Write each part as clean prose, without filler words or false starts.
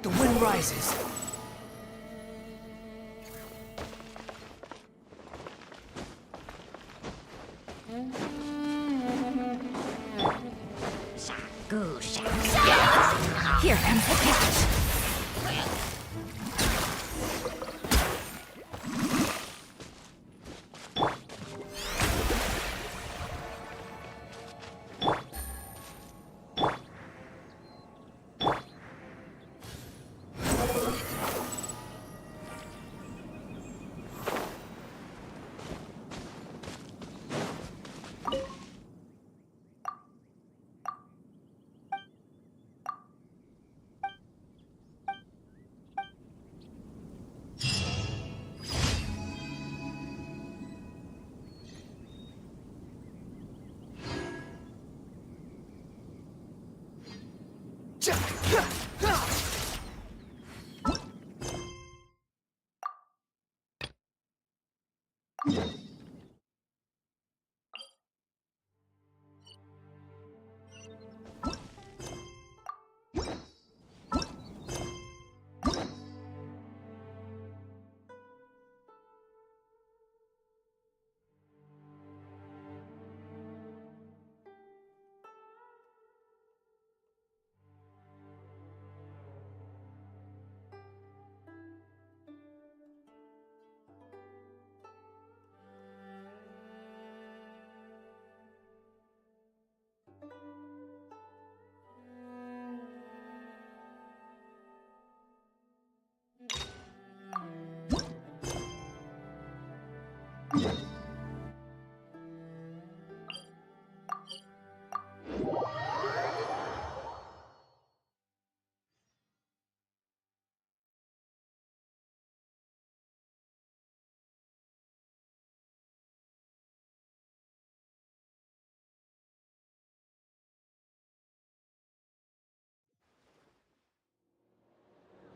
The wind rises. Here comes the catch.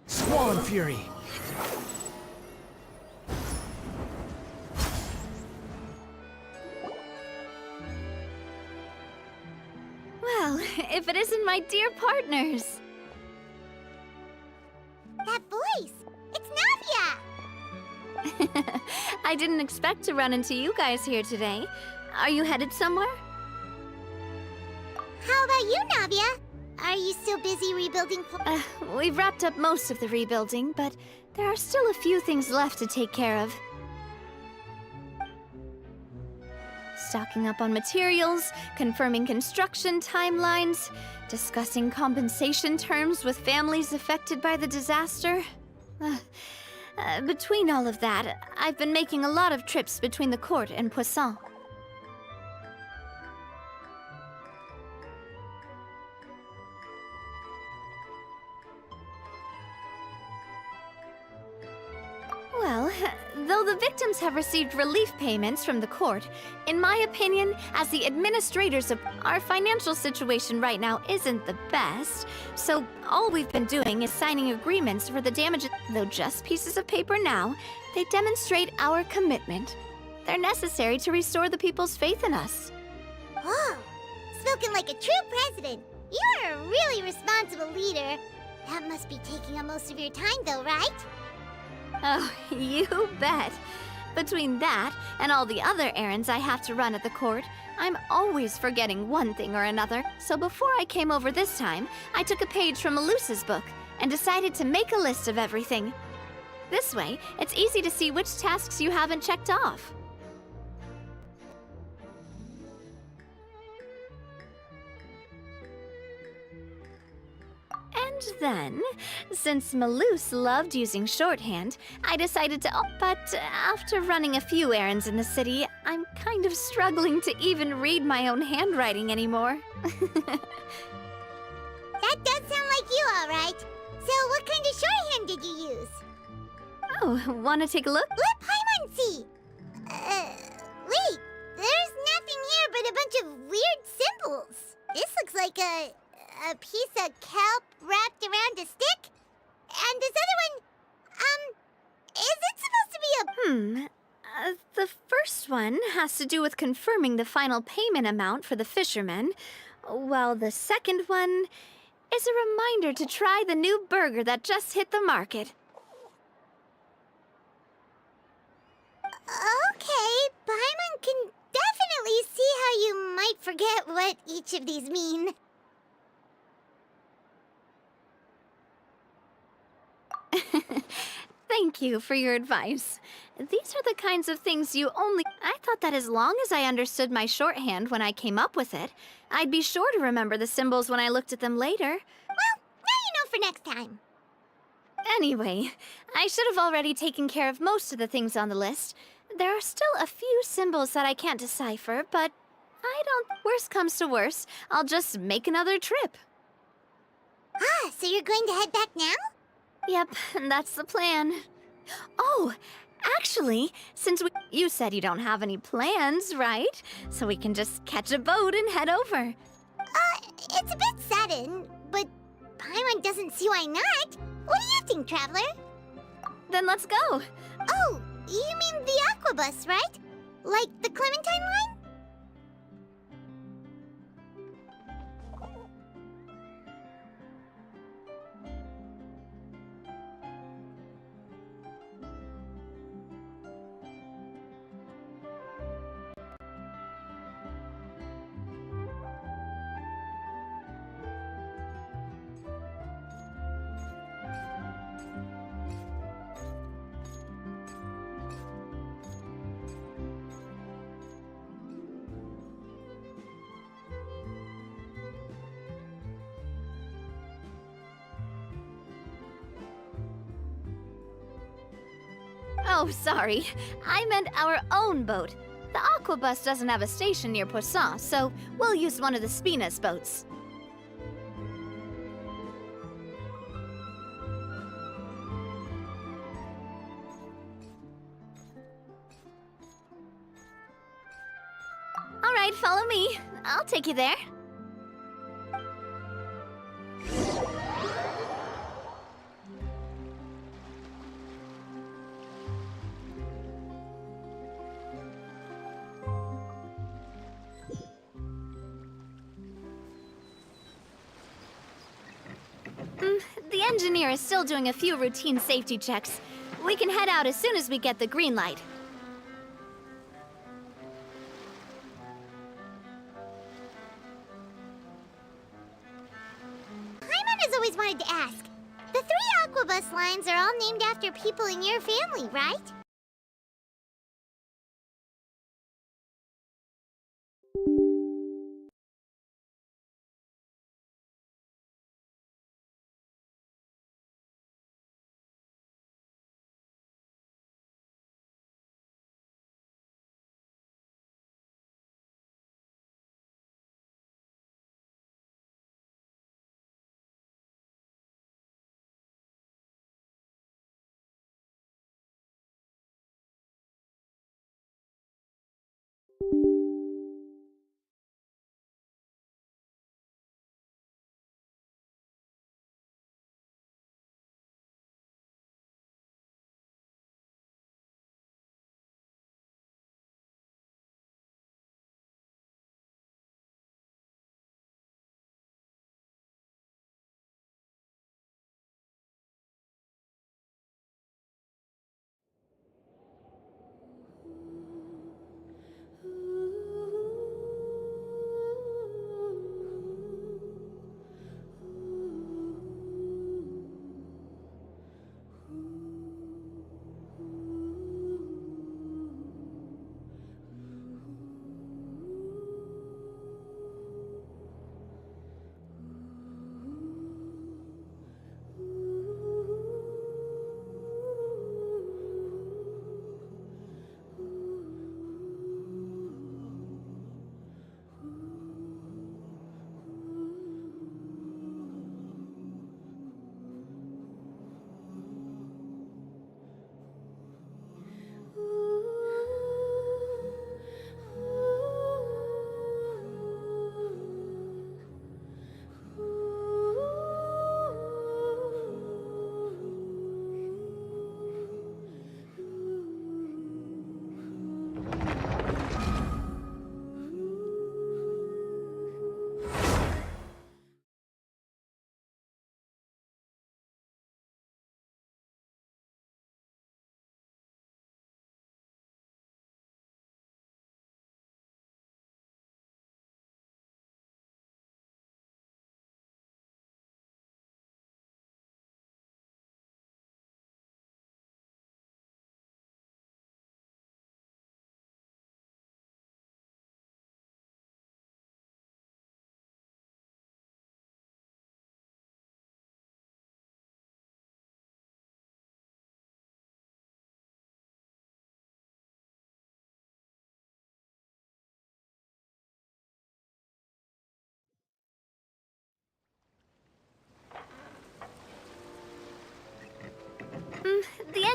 Swan Fury. Well, if it isn't my dear partners. That voice! It's Navia! I didn't expect to run into you guys here today. Are you headed somewhere? How about you, Navia? Are you still busy rebuilding? We've wrapped up most of the rebuilding, but there are still a few things left to take care of. Stocking up on materials, confirming construction timelines, discussing compensation terms with families affected by the disaster. Between all of that, I've been making a lot of trips between the court and Poisson. Well, though the victims have received relief payments from the court, in my opinion, as the administrators of our financial situation right now isn't the best, so all we've been doing is signing agreements for the damages. Though just pieces of paper now, they demonstrate our commitment. They're necessary to restore the people's faith in us. Oh, spoken like a true president. You're a really responsible leader. That must be taking up most of your time, though, right? Oh, you bet. Between that and all the other errands I have to run at the court, I'm always forgetting one thing or another. So before I came over this time, I took a page from Melusa's book and decided to make a list of everything. This way, it's easy to see which tasks you haven't checked off. And then, since Melus loved using shorthand, I decided to... But after running a few errands in the city, I'm kind of struggling to even read my own handwriting anymore. That does sound like you, all right. So what kind of shorthand did you use? Oh, want to take a look? Let Paimon see. Wait. There's nothing here but a bunch of weird symbols. This looks like a piece of kelp wrapped around a stick. And this other one, is it supposed to be a... The first one has to do with confirming the final payment amount for the fishermen, while the second one is a reminder to try the new burger that just hit the market. Okay, Paimon can definitely see how you might forget what each of these mean. Thank you for your advice. These are the kinds of things you only... I thought that as long as I understood my shorthand when I came up with it, I'd be sure to remember the symbols when I looked at them later. Well, now you know for next time. Anyway, I should have already taken care of most of the things on the list. There are still a few symbols that I can't decipher, but I don't... Worst comes to worst, I'll just make another trip. Ah, so you're going to head back now? Yep, that's the plan. Oh, actually, since you said you don't have any plans, right? So we can just catch a boat and head over. It's a bit sudden, but Paimon doesn't see why not. What do you think, Traveler? Then let's go. Oh, you mean the Aqua Bus, right? Like the Clementine line? Oh, sorry. I meant our own boat. The Aqua Bus doesn't have a station near Poisson, so we'll use one of the Spina's boats. All right, follow me. I'll take you there. The engineer is still doing a few routine safety checks. We can head out as soon as we get the green light. Paimon has always wanted to ask. The 3 Aqua Bus lines are all named after people in your family, right?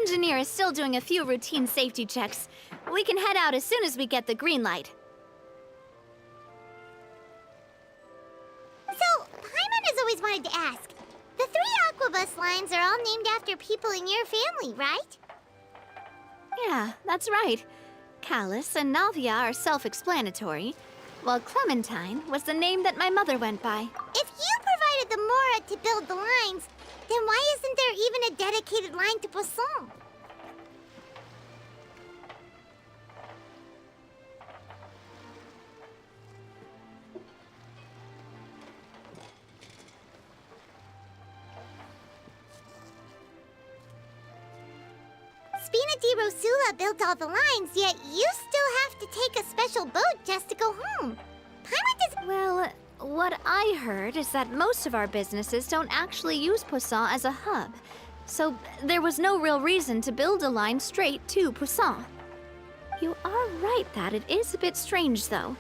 engineer is still doing a few routine safety checks. We can head out as soon as we get the green light. So, Paimon has always wanted to ask. The 3 Aquabus lines are all named after people in your family, right? Yeah, that's right. Callus and Navia are self-explanatory, while Clementine was the name that my mother went by. If you provided the Mora to build the lines, then why isn't there even a dedicated line to Poisson? Spina di Rosula built all the lines, yet you still have to take a special boat just to go home. Paimon does... Well, what I heard is that most of our businesses don't actually use Poisson as a hub, so there was no real reason to build a line straight to Poisson. You are right that it is a bit strange, though.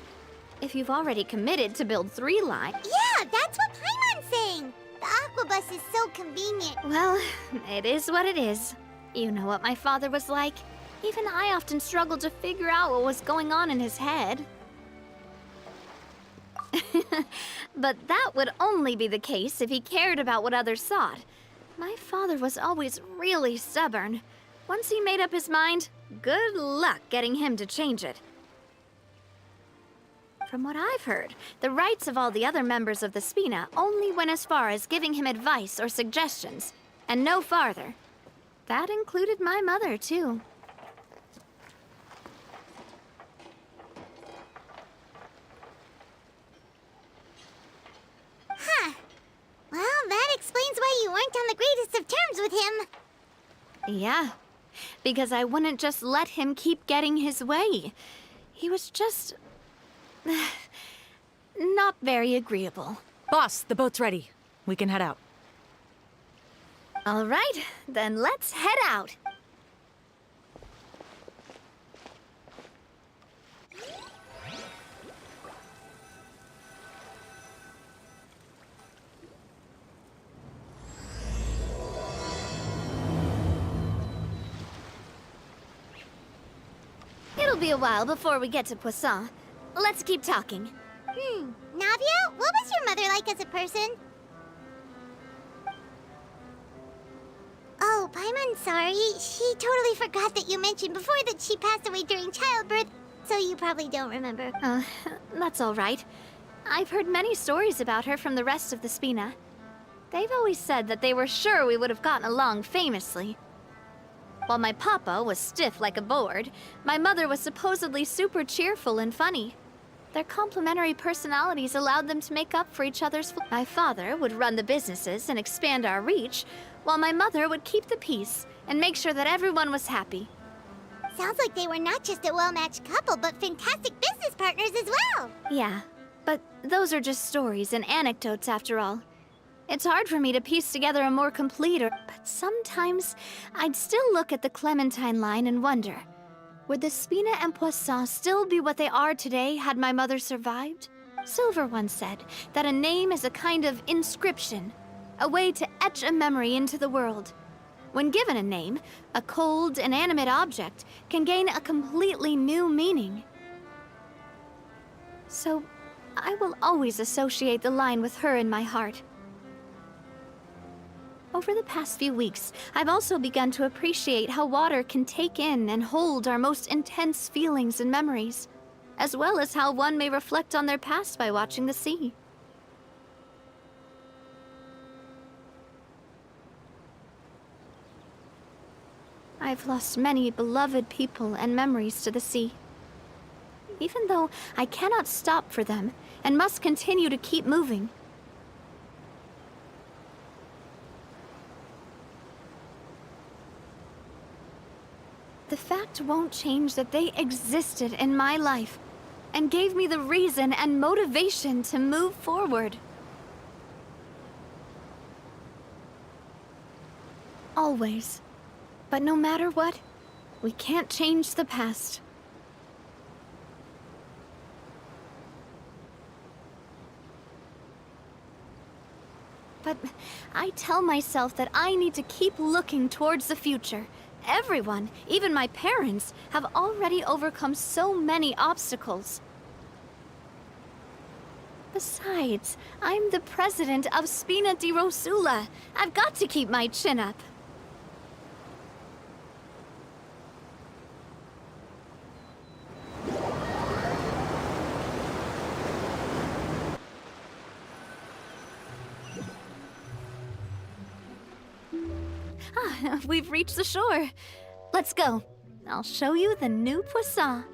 If you've already committed to build 3 lines... Yeah, that's what Paimon's saying. The Aquabus is so convenient. Well, it is what it is. You know what my father was like. Even I often struggled to figure out what was going on in his head. But that would only be the case if he cared about what others thought. My father was always really stubborn. Once he made up his mind, good luck getting him to change it. From what I've heard, the rights of all the other members of the Spina only went as far as giving him advice or suggestions, and no farther. That included my mother, too. Huh. Well, that explains why you weren't on the greatest of terms with him. Yeah, because I wouldn't just let him keep getting his way. He was just... not very agreeable. Boss, the boat's ready. We can head out. All right, then let's head out. It'll be a while before we get to Poisson. Let's keep talking. Navia, what was your mother like as a person? Oh, Paimon's sorry. She totally forgot that you mentioned before that she passed away during childbirth, so you probably don't remember. That's all right. I've heard many stories about her from the rest of the Spina. They've always said that they were sure we would have gotten along famously. While my papa was stiff like a board, my mother was supposedly super cheerful and funny. Their complementary personalities allowed them to make up for each other's... My father would run the businesses and expand our reach, while my mother would keep the peace and make sure that everyone was happy. Sounds like they were not just a well-matched couple, but fantastic business partners as well. Yeah, but those are just stories and anecdotes after all. It's hard for me to piece together a more complete But sometimes I'd still look at the Clementine line and wonder, would the Spina and Poisson still be what they are today had my mother survived? Silver once said that a name is a kind of inscription, a way to etch a memory into the world. When given a name, a cold, inanimate object can gain a completely new meaning. So, I will always associate the line with her in my heart. Over the past few weeks, I've also begun to appreciate how water can take in and hold our most intense feelings and memories, as well as how one may reflect on their past by watching the sea. I've lost many beloved people and memories to the sea. Even though I cannot stop for them and must continue to keep moving. The fact won't change that they existed in my life and gave me the reason and motivation to move forward. Always. But no matter what, we can't change the past. But I tell myself that I need to keep looking towards the future Everyone, even my parents, have already overcome so many obstacles. Besides, I'm the president of Spina di Rosula. I've got to keep my chin up. We've reached the shore. Let's go. I'll show you the new poisson.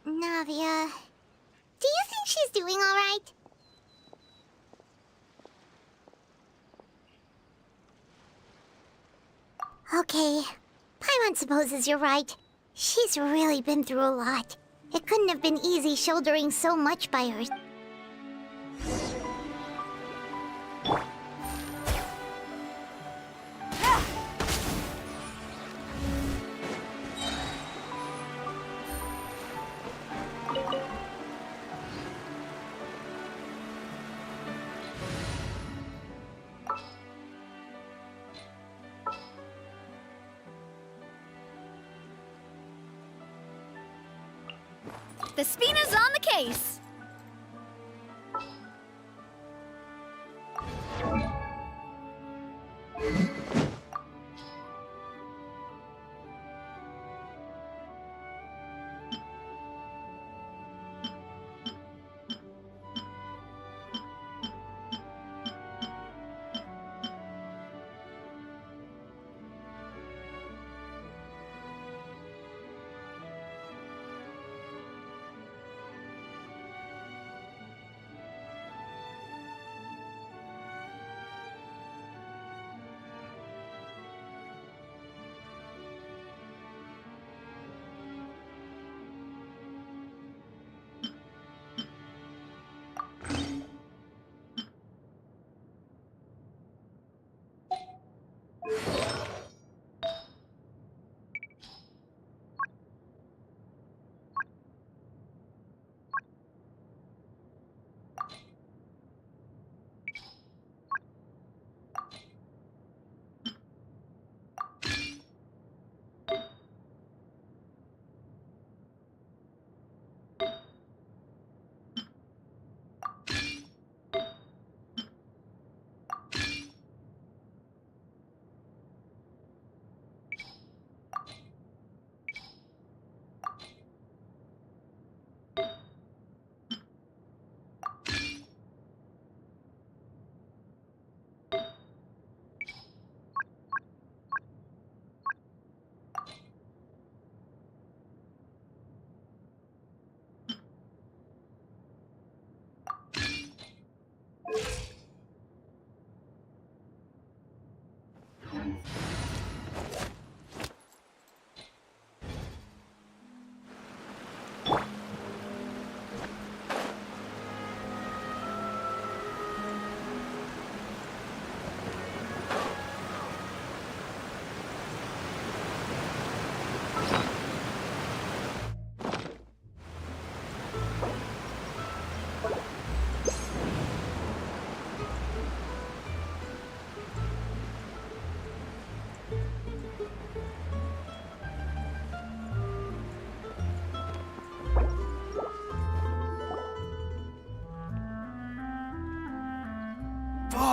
Navia, do you think she's doing all right? Okay, Paimon supposes you're right. She's really been through a lot. It couldn't have been easy shouldering so much by herself. The Spina's on the case!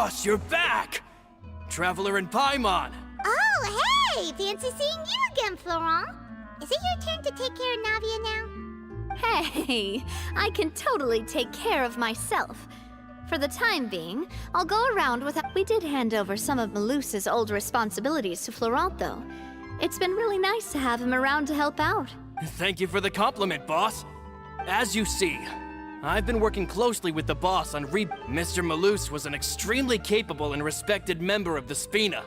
Boss, you're back! Traveler and Paimon! Oh, hey! Fancy seeing you again, Florent. Is it your turn to take care of Navia now? Hey, I can totally take care of myself. For the time being, I'll go around with... We did hand over some of Malus's old responsibilities to Florent, though. It's been really nice to have him around to help out. Thank you for the compliment, boss. As you see, I've been working closely with the boss on Mr. Malus was an extremely capable and respected member of the Spina.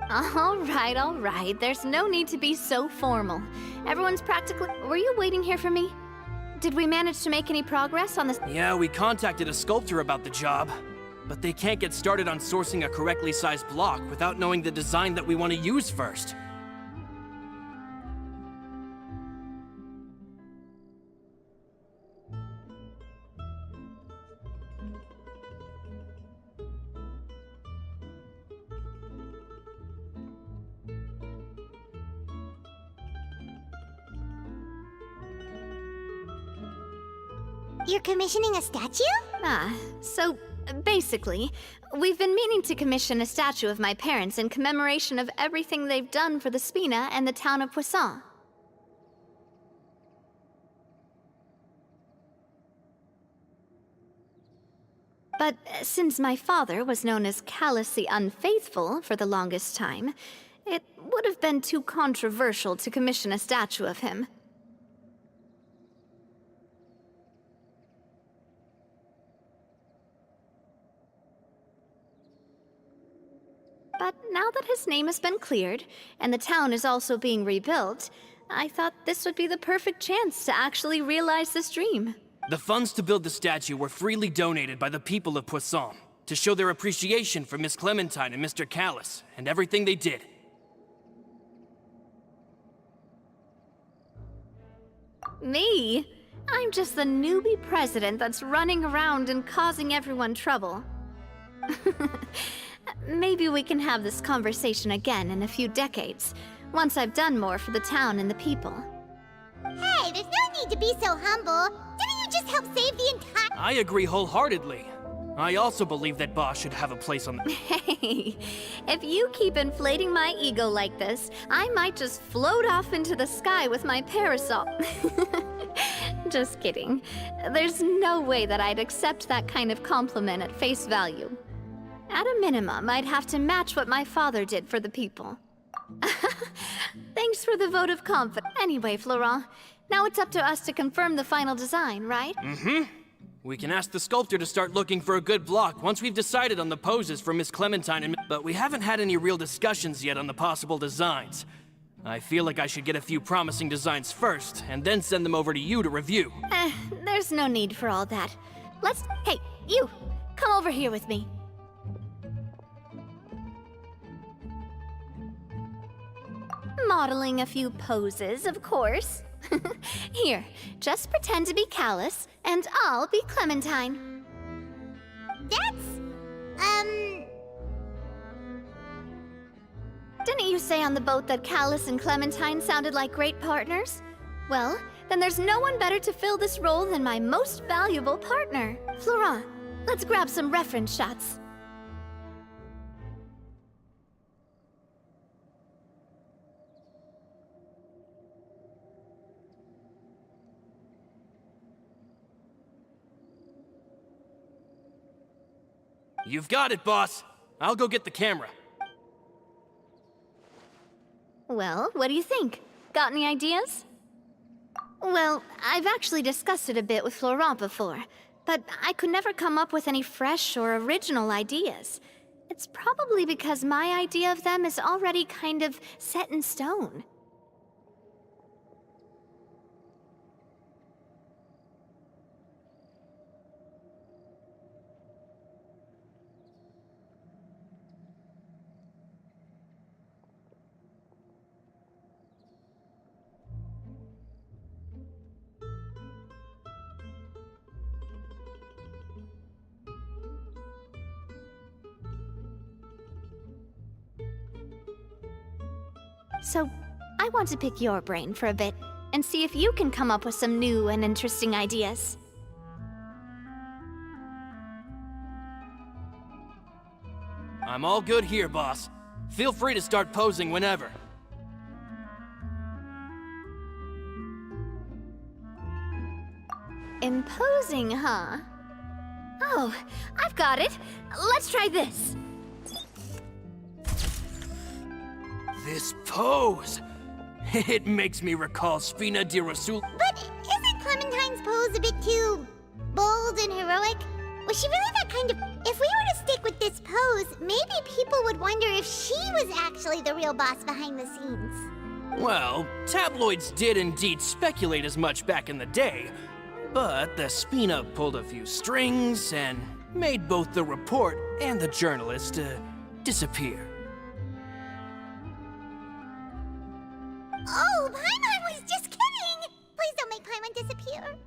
All right. There's no need to be so formal. Everyone's practically... Were you waiting here for me? Did we manage to make any progress on this? Yeah, we contacted a sculptor about the job, but they can't get started on sourcing a correctly sized block without knowing the design that we want to use first. You're commissioning a statue? So basically, we've been meaning to commission a statue of my parents in commemoration of everything they've done for the Spina and the town of Poisson. But since my father was known as Callus the Unfaithful for the longest time, it would have been too controversial to commission a statue of him. But now that his name has been cleared, and the town is also being rebuilt, I thought this would be the perfect chance to actually realize this dream. The funds to build the statue were freely donated by the people of Poisson to show their appreciation for Miss Clementine and Mr. Callus and everything they did. Me? I'm just the newbie president that's running around and causing everyone trouble. Maybe we can have this conversation again in a few decades, once I've done more for the town and the people. Hey, there's no need to be so humble. Didn't you just help save the entire... I agree wholeheartedly. I also believe that boss should have a place on the... Hey, if you keep inflating my ego like this, I might just float off into the sky with my parasol. Just kidding. There's no way that I'd accept that kind of compliment at face value. At a minimum, I'd have to match what my father did for the people. Thanks for the vote of confidence. Anyway, Florent, now it's up to us to confirm the final design, right? We can ask the sculptor to start looking for a good block once we've decided on the poses for Miss Clementine and... But we haven't had any real discussions yet on the possible designs. I feel like I should get a few promising designs first, and then send them over to you to review. There's no need for all that. Hey, you! Come over here with me. Modeling a few poses, of course. Here, just pretend to be Callus, and I'll be Clementine. Didn't you say on the boat that Callus and Clementine sounded like great partners? Well, then there's no one better to fill this role than my most valuable partner. Florent, let's grab some reference shots. You've got it, boss. I'll go get the camera. Well, what do you think? Got any ideas? Well, I've actually discussed it a bit with Florent before, but I could never come up with any fresh or original ideas. It's probably because my idea of them is already kind of set in stone. So, I want to pick your brain for a bit, and see if you can come up with some new and interesting ideas. I'm all good here, boss. Feel free to start posing whenever. Imposing, huh? Oh, I've got it. Let's try this. This pose! It makes me recall Spina di Rasul. But isn't Clementine's pose a bit too bold and heroic? Was she really that kind of... If we were to stick with this pose, maybe people would wonder if she was actually the real boss behind the scenes. Well, tabloids did indeed speculate as much back in the day, but the Spina pulled a few strings and made both the report and the journalist disappear. Oh, Paimon was just kidding! Please don't make Paimon disappear.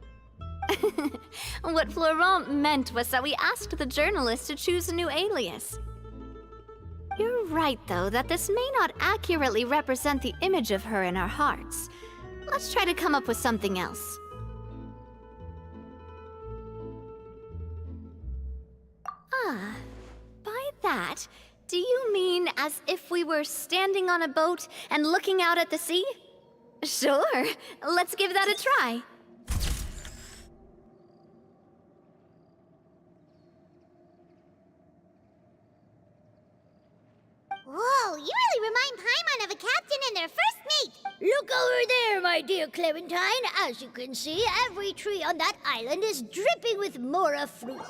What Florent meant was that we asked the journalist to choose a new alias. You're right, though, that this may not accurately represent the image of her in our hearts. Let's try to come up with something else. Ah, by that, do you mean as if we were standing on a boat and looking out at the sea? Sure, let's give that a try. Whoa, you really remind Paimon of a captain and their first mate. Look over there, my dear Clementine. As you can see, every tree on that island is dripping with mora fruit.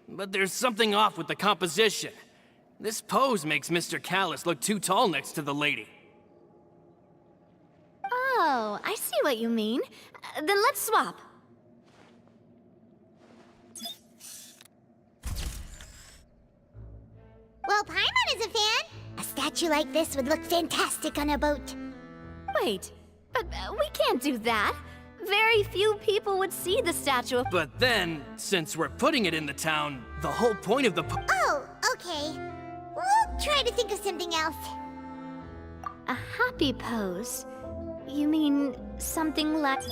But there's something off with the composition. This pose makes Mr. Callis look too tall next to the lady. Oh, I see what you mean. Then let's swap. Well, Paimon is a fan. A statue like this would look fantastic on a boat. Wait, but we can't do that. Very few people would see the statue of... But then, since we're putting it in the town, the whole point of the Oh, okay. We'll try to think of something else. A happy pose? You mean something like...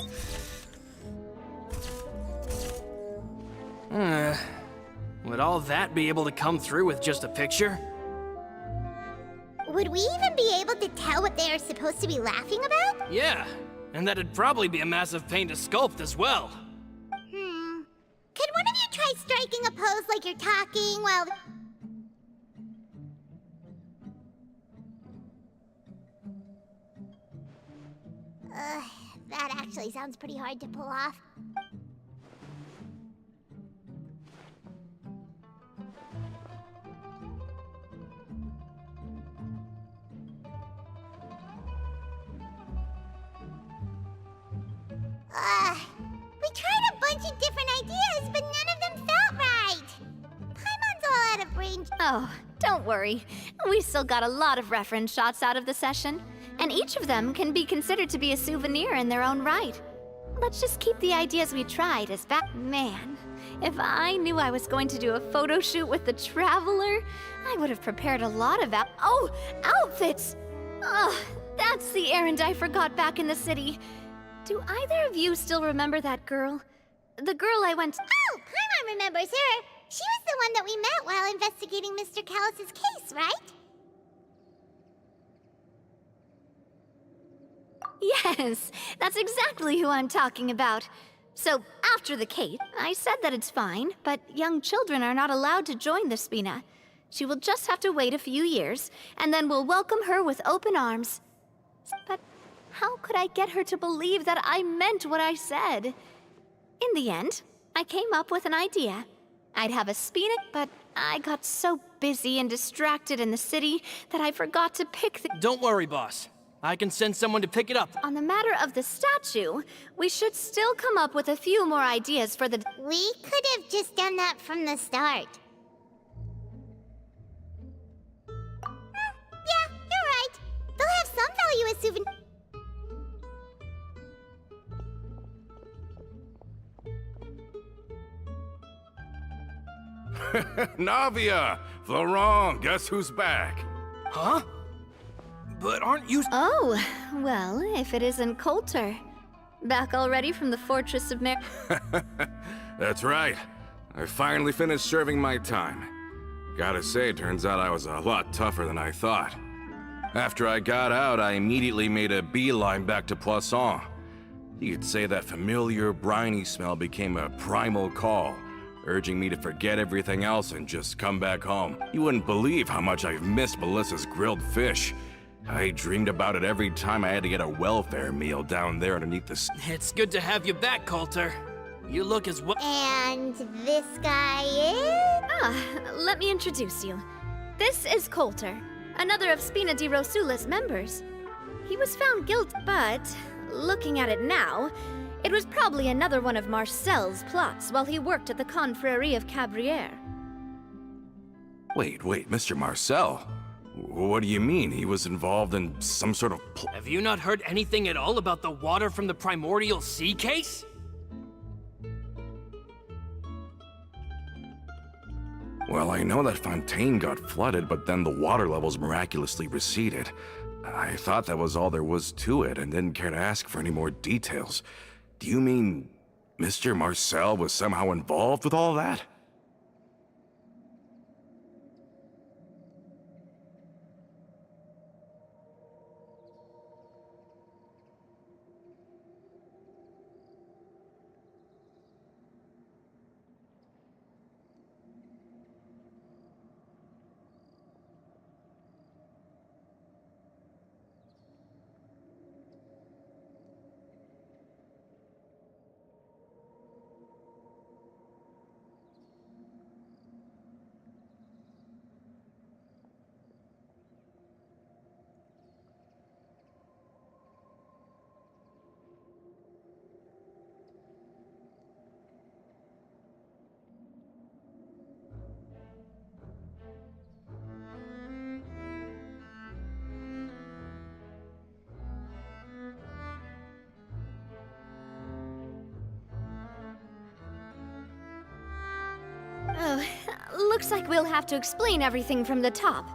Would all that be able to come through with just a picture? Would we even be able to tell what they are supposed to be laughing about? Yeah, and that'd probably be a massive pain to sculpt as well. Could one of you try striking a pose like you're talking while... that actually sounds pretty hard to pull off. We tried a bunch of different ideas, but none of them felt right. Paimon's all out of brain... Oh, don't worry. We still got a lot of reference shots out of the session, and each of them can be considered to be a souvenir in their own right. Let's just keep the ideas we tried as back... Man, if I knew I was going to do a photo shoot with the Traveler, I would have prepared a lot of Oh, outfits! Oh, that's the errand I forgot back in the city. Do either of you still remember that girl? The girl I went... Oh, Paimon remembers her. She was the one that we met while investigating Mr. Callis's case, right? Yes, that's exactly who I'm talking about. So, after the case, I said that it's fine, but young children are not allowed to join the Spina. She will just have to wait a few years, and then we'll welcome her with open arms. But how could I get her to believe that I meant what I said? In the end, I came up with an idea. I'd have a Spina, but I got so busy and distracted in the city that I forgot to pick the... Don't worry, boss. I can send someone to pick it up. On the matter of the statue, we should still come up with a few more ideas for the... We could have just done that from the start. Yeah, you're right. They'll have some value as souvenirs. Navia! Florent, guess who's back? Huh? But aren't you... Oh, well, if it isn't Coulter. Back already from the Fortress of That's right. I finally finished serving my time. Gotta say, turns out I was a lot tougher than I thought. After I got out, I immediately made a beeline back to Poisson. You could say that familiar, briny smell became a primal call, urging me to forget everything else and just come back home. You wouldn't believe how much I've missed Melissa's grilled fish. I dreamed about it every time I had to get a welfare meal down there underneath the... It's good to have you back, Coulter. You look as well. And this guy is... Let me introduce you. This is Coulter, another of Spina di Rosula's members. He was found guilty, but looking at it now, it was probably another one of Marcel's plots while he worked at the Confrérie of Cabrières. Wait, Mr. Marcel? What do you mean? He was involved in some sort of Have you not heard anything at all about the water from the primordial sea case? Well, I know that Fontaine got flooded, but then the water levels miraculously receded. I thought that was all there was to it and didn't care to ask for any more details. Do you mean Mr. Marcel was somehow involved with all that? Oh, looks like we'll have to explain everything from the top.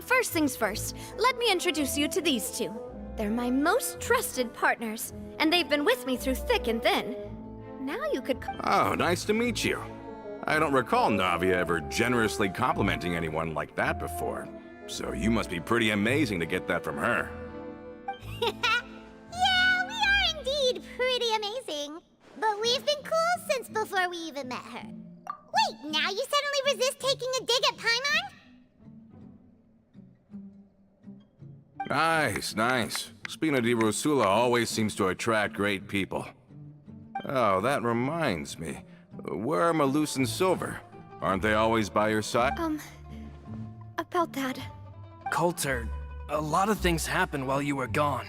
First things first, let me introduce you to these two. They're my most trusted partners, and they've been with me through thick and thin. Now you could Oh, nice to meet you. I don't recall Navia ever generously complimenting anyone like that before. So you must be pretty amazing to get that from her. Yeah, we are indeed pretty amazing. But we've been cool since before we even met her. Wait, now you suddenly resist taking a dig at Paimon? Nice. Spina di Rosula always seems to attract great people. Oh, that reminds me. Where are Malus and Silver? Aren't they always by your side? about that. Coulter, a lot of things happened while you were gone.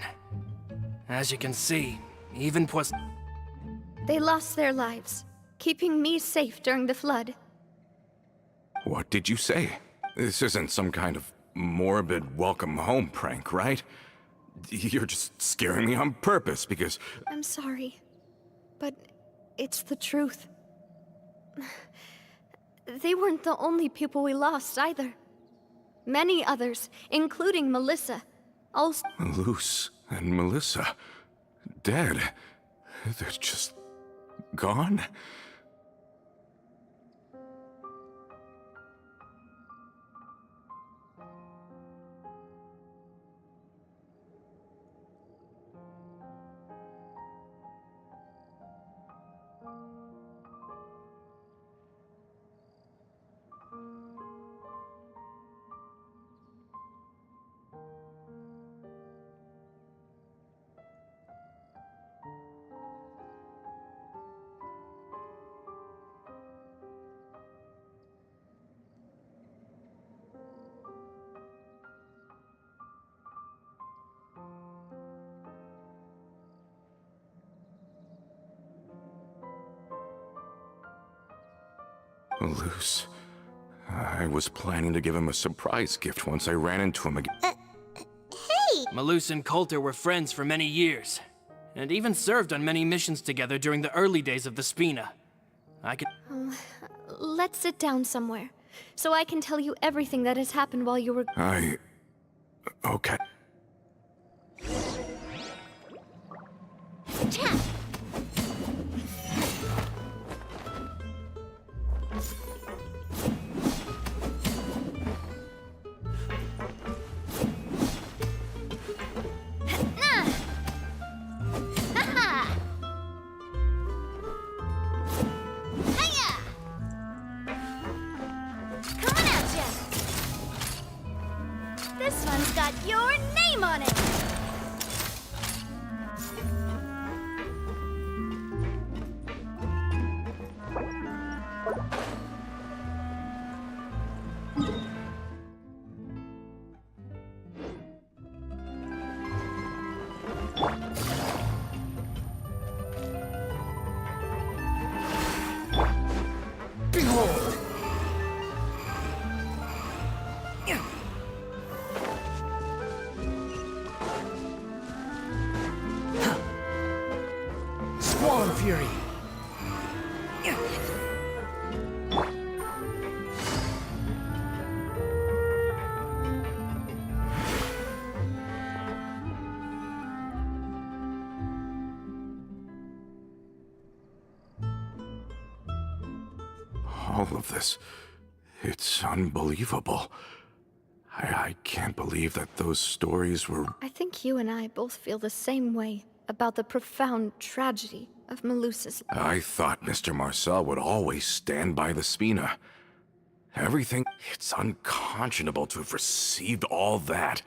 As you can see, even They lost their lives, keeping me safe during the flood. What did you say? This isn't some kind of morbid welcome home prank, right? You're just scaring me on purpose because... I'm sorry, but it's the truth. They weren't the only people we lost either. Many others, including Melissa, also... Luce and Melissa, dead. They're just gone? Luce. I was planning to give him a surprise gift once I ran into him again. Hey! Malus and Coulter were friends for many years, and even served on many missions together during the early days of the Spina. I could... Let's sit down somewhere, so I can tell you everything that has happened while you were... Okay. This one's got your name on it! Behold! Swan Fury! All of this, it's unbelievable. I can't believe that those stories were... I think you and I both feel the same way about the profound tragedy of Melusa's. I thought Mr. Marcel would always stand by the Spina. Everything... It's unconscionable to have received all that,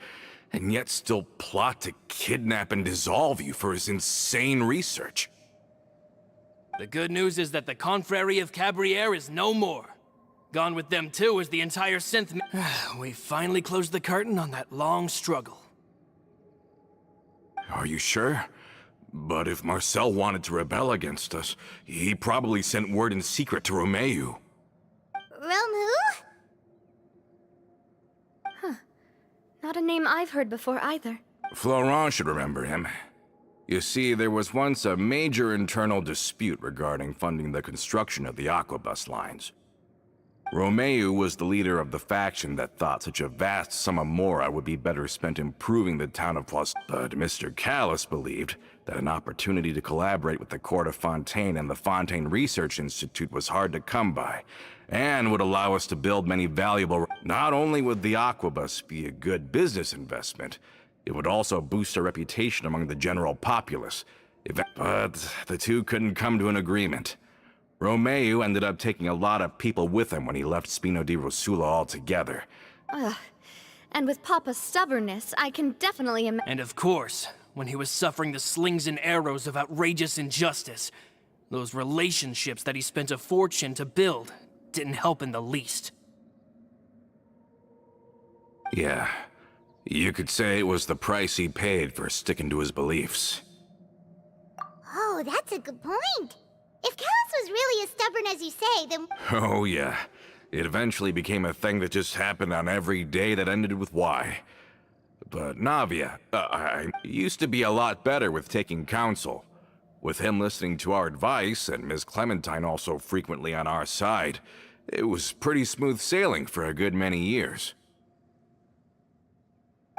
and yet still plot to kidnap and dissolve you for his insane research. The good news is that the Confrérie of Cabriere is no more. Gone with them too is the entire synth. We finally closed the curtain on that long struggle. Are you sure? But if Marcel wanted to rebel against us, he probably sent word in secret to Romeu. Romu? Not a name I've heard before either. Florent should remember him. You see, there was once a major internal dispute regarding funding the construction of the Aquabus lines. Romeu was the leader of the faction that thought such a vast sum of mora would be better spent improving the town of Plus. But Mr. Callis believed that an opportunity to collaborate with the Court of Fontaine and the Fontaine Research Institute was hard to come by, and would allow us to build many valuable... Not only would the Aquabus be a good business investment, it would also boost our reputation among the general populace. But the two couldn't come to an agreement. Romeu ended up taking a lot of people with him when he left Spino di Rosula altogether. And with Papa's stubbornness, I can definitely imagine. And of course, when he was suffering the slings and arrows of outrageous injustice, those relationships that he spent a fortune to build didn't help in the least. Yeah, you could say it was the price he paid for sticking to his beliefs. Oh, that's a good point. If Callus was really as stubborn as you say, then... Oh yeah, it eventually became a thing that just happened on every day that ended with Y. But Navia, I used to be a lot better with taking counsel. With him listening to our advice, and Ms. Clementine also frequently on our side, it was pretty smooth sailing for a good many years.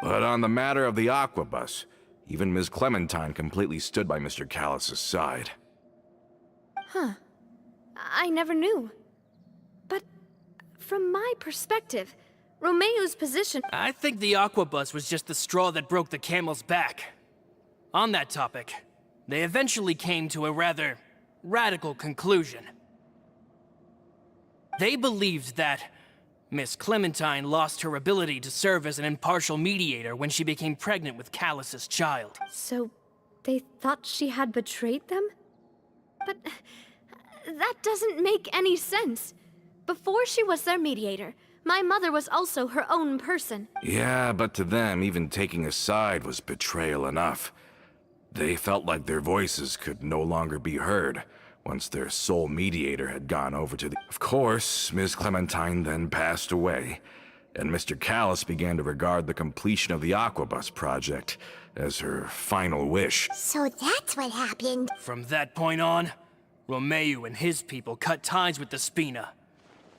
But on the matter of the Aquabus, even Ms. Clementine completely stood by Mr. Callus's side. I never knew. But from my perspective, Romeu's position... I think the Aquabus was just the straw that broke the camel's back. On that topic, they eventually came to a rather radical conclusion. They believed that Miss Clementine lost her ability to serve as an impartial mediator when she became pregnant with Callus's child. So, they thought she had betrayed them? But that doesn't make any sense. Before she was their mediator, my mother was also her own person. Yeah, but to them, even taking a side was betrayal enough. They felt like their voices could no longer be heard once their sole mediator had gone over to the... Of course, Ms. Clementine then passed away, and Mr. Callus began to regard the completion of the Aquabus project as her final wish. So that's what happened. From that point on, Romeu and his people cut ties with the Spina.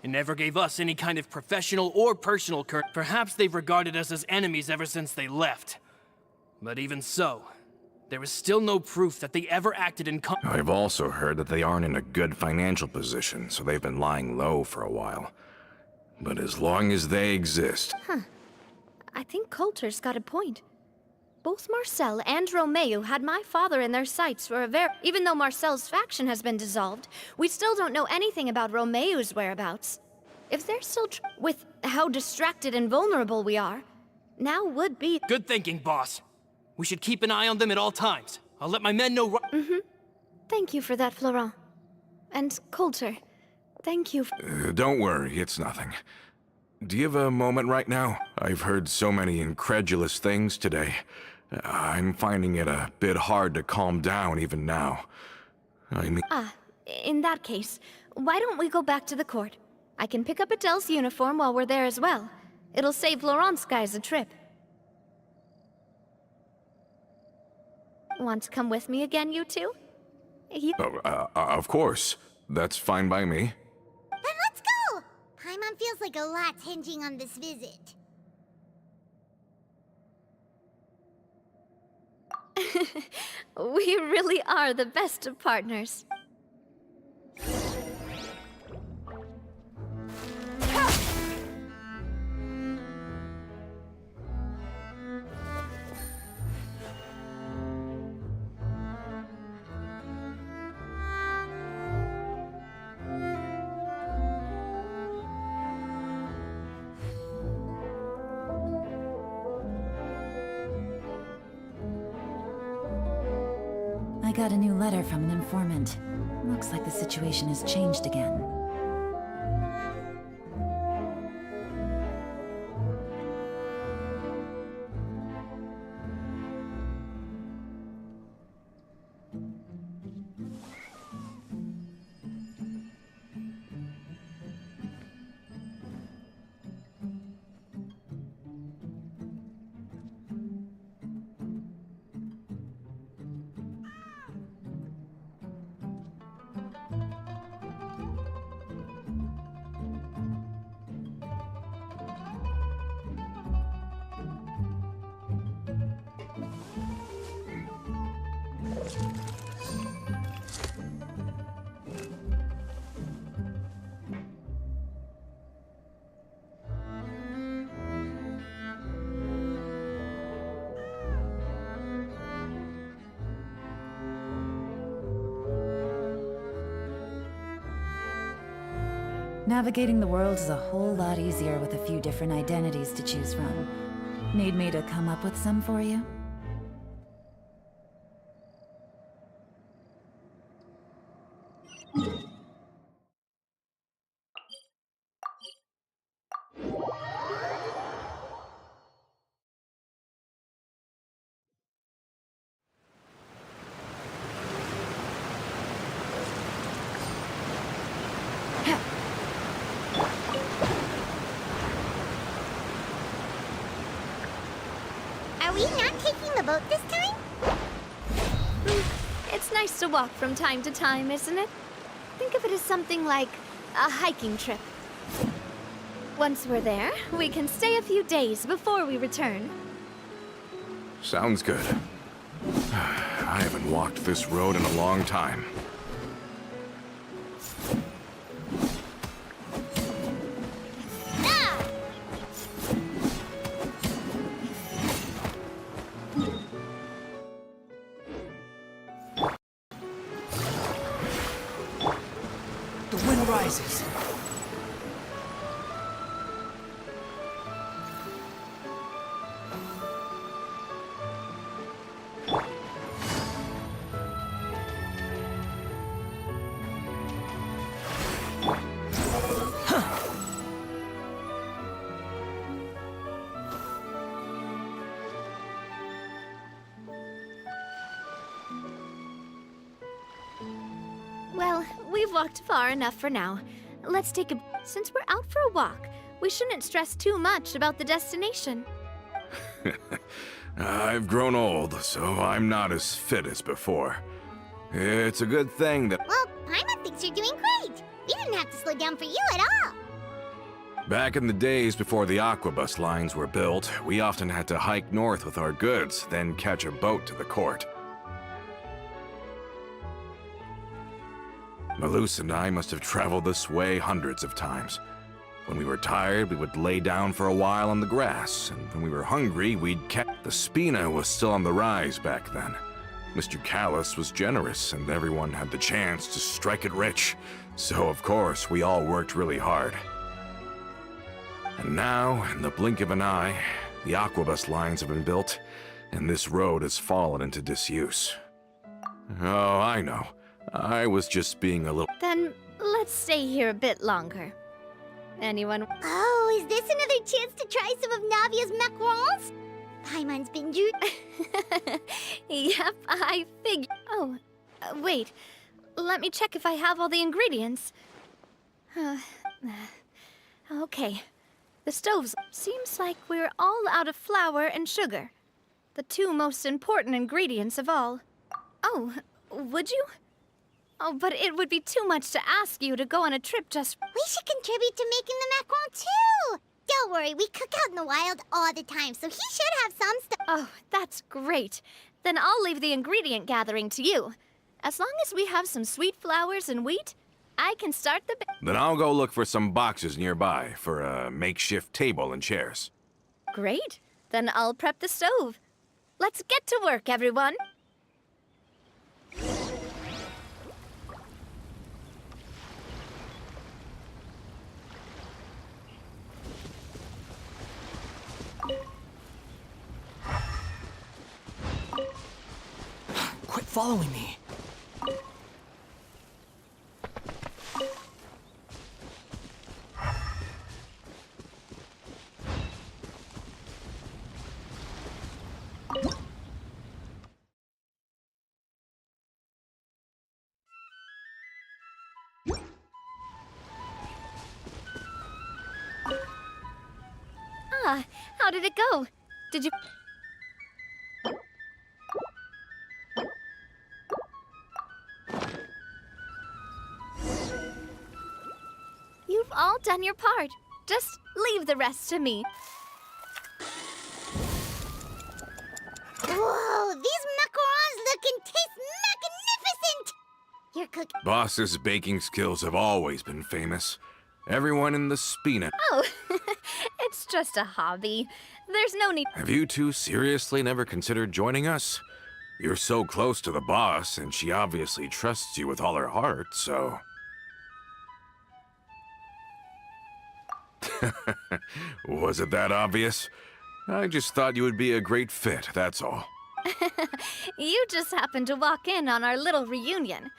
It never gave us any kind of professional or personal Perhaps they've regarded us as enemies ever since they left. But even so, there is still no proof that they ever acted in I've also heard that they aren't in a good financial position, so they've been lying low for a while. But as long as they exist... I think Coulter's got a point. Both Marcel and Romeu had my father in their sights for a Even though Marcel's faction has been dissolved, we still don't know anything about Romeu's whereabouts. If they're still with how distracted and vulnerable we are, Now would be... Good thinking, boss. We should keep an eye on them at all times. I'll let my men know Thank you for that, Florent. And Coulter, thank you Don't worry, it's nothing. Do you have a moment right now? I've heard so many incredulous things today. I'm finding it a bit hard to calm down even now. I mean... in that case, why don't we go back to the court? I can pick up Adele's uniform while we're there as well. It'll save Laurent's guys a trip. Want to come with me again, you two? Of course. That's fine by me. Then let's go! Paimon feels like a lot's hinging on this visit. We really are the best of partners. I got a new letter from an informant. Looks like the situation has changed again. Navigating the world is a whole lot easier with a few different identities to choose from. Need me to come up with some for you? Are we not taking the boat this time? It's nice to walk from time to time, isn't it? Think of it as something like a hiking trip. Once we're there, we can stay a few days before we return. Sounds good. I haven't walked this road in a long time. The wind rises. Well, we've walked far enough for now. Let's take a... Since we're out for a walk, we shouldn't stress too much about the destination. I've grown old, so I'm not as fit as before. It's a good thing that... Well, Paimon thinks you're doing great. We didn't have to slow down for you at all. Back in the days before the aquabus lines were built, we often had to hike north with our goods, then catch a boat to the court. Malus and I must have traveled this way hundreds of times. When we were tired, we would lay down for a while on the grass, and when we were hungry, we'd catch... The Spina was still on the rise back then. Mr. Callus was generous, and everyone had the chance to strike it rich. So, of course, we all worked really hard. And now, in the blink of an eye, The aquabus lines have been built, and this road has fallen into disuse. Oh, I know. I was just being a little... Then let's stay here a bit longer. Anyone? Oh, is this another chance to try some of Navia's macarons? Paimon's been Yep, I figured. Oh, wait. Let me check if I have all the ingredients. Okay. The stoves. Seems like we're all out of flour and sugar. The two most important ingredients of all. Oh, would you? Oh, but it would be too much to ask you to go on a trip just... We should contribute to making the macaron too! Don't worry, we cook out in the wild all the time, so he should have some stuff. Oh, that's great. Then I'll leave the ingredient gathering to you. As long as we have some sweet flowers and wheat, I can start the... Then I'll go look for some boxes nearby for a makeshift table and chairs. Great. Then I'll prep the stove. Let's get to work, everyone. Quit following me. Ah, how did it go? Did you... You've all done your part. Just leave the rest to me. Whoa, these macarons look and taste magnificent! You're cooking. Boss's baking skills have always been famous. Everyone in the Spina. Oh, it's just a hobby. There's no need... Have you two seriously never considered joining us? You're so close to the boss, and she obviously trusts you with all her heart, so... Was it that obvious? I just thought you would be a great fit, that's all. You just happened to walk in on our little reunion.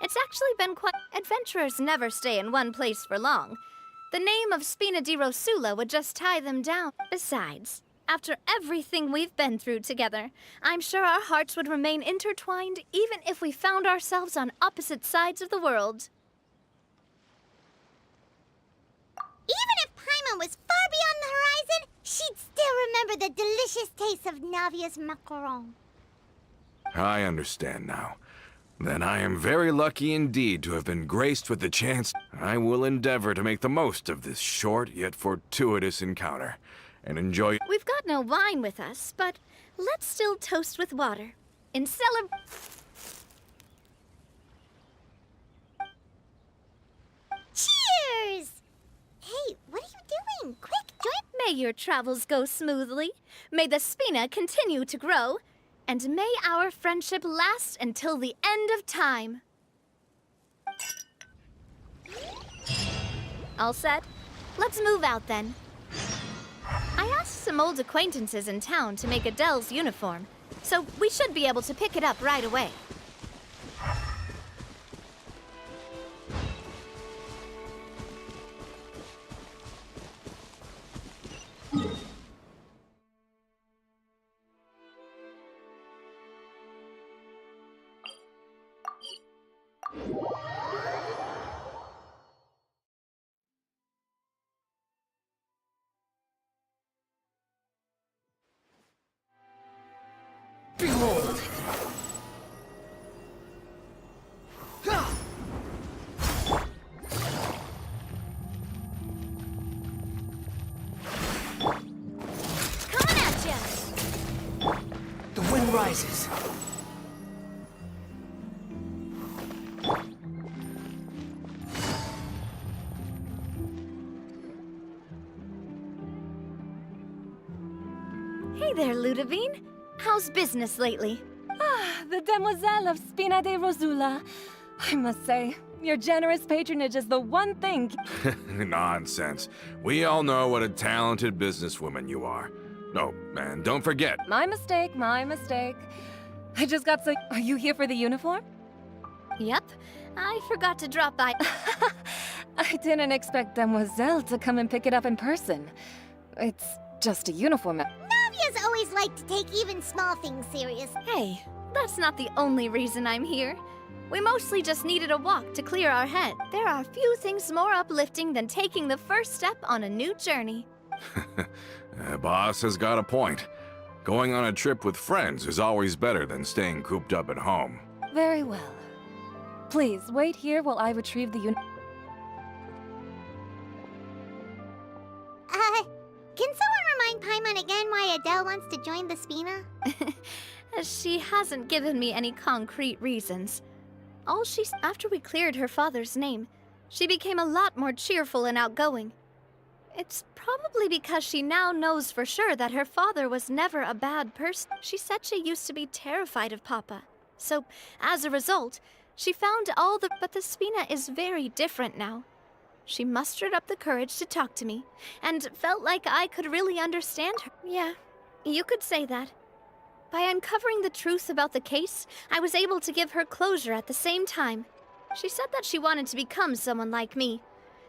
It's actually been quite... Adventurers never stay in one place for long. The name of Spina di Rosula would just tie them down. Besides, after everything we've been through together, I'm sure our hearts would remain intertwined even if we found ourselves on opposite sides of the world. Even if Paimon was far beyond the horizon, she'd still remember the delicious taste of Navia's macaron. I understand now. Then I am very lucky indeed to have been graced with the chance. I will endeavor to make the most of this short yet fortuitous encounter, and enjoy... We've got no wine with us, but let's still toast with water. In Cheers! Hey, what are you doing? Quick, join... May your travels go smoothly. May the Spina continue to grow. And may our friendship last until the end of time. All set? Let's move out then. I asked some old acquaintances in town to make Adele's uniform, so we should be able to pick it up right away. Behold! Coming at ya! The wind rises. Hey there, Ludovine. How's business lately? The Demoiselle of Spina de Rosula. I must say, your generous patronage is the one thing... Nonsense. We all know what a talented businesswoman you are. Oh, and don't forget, My mistake, my mistake. I just got so... Are you here for the uniform? Yep, I forgot to drop by. I didn't expect Demoiselle to come and pick it up in person. It's just a uniform. Navia's always liked to take even small things serious. Hey, that's not the only reason I'm here. We mostly just needed a walk to clear our head. There are few things more uplifting than taking the first step on a new journey. Boss has got a point. Going on a trip with friends is always better than staying cooped up at home. Very well. Please, wait here while I retrieve the Can someone remind Paimon again why Adele wants to join the Spina? She hasn't given me any concrete reasons. After we cleared her father's name, she became a lot more cheerful and outgoing. It's probably because she now knows for sure that her father was never a bad person. She said she used to be terrified of Papa. So, as a result, she found but the Spina is very different now. She mustered up the courage to talk to me, and felt like I could really understand her. Yeah, you could say that. By uncovering the truth about the case, I was able to give her closure at the same time. She said that she wanted to become someone like me.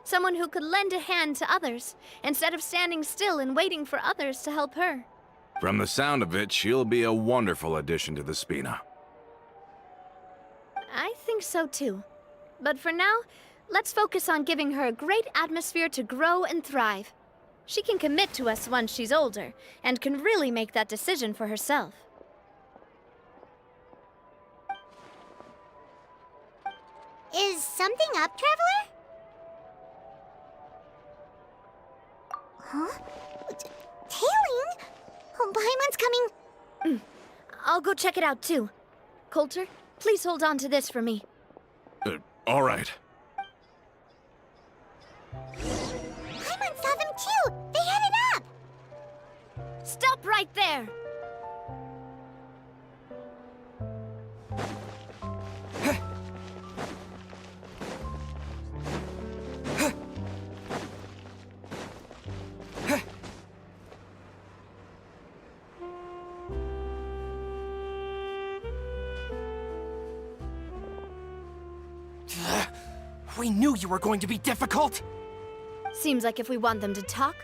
Someone who could lend a hand to others, instead of standing still and waiting for others to help her. From the sound of it, she'll be a wonderful addition to the Spina. I think so too. But for now, let's focus on giving her a great atmosphere to grow and thrive. She can commit to us once she's older, and can really make that decision for herself. Is something up, Traveler? Huh? Tailing? Oh, Paimon's coming. I'll go check it out too. Coulter, please hold on to this for me. All right. Paimon saw them too. They headed up. Stop right there! We knew you were going to be difficult! Seems like if we want them to talk,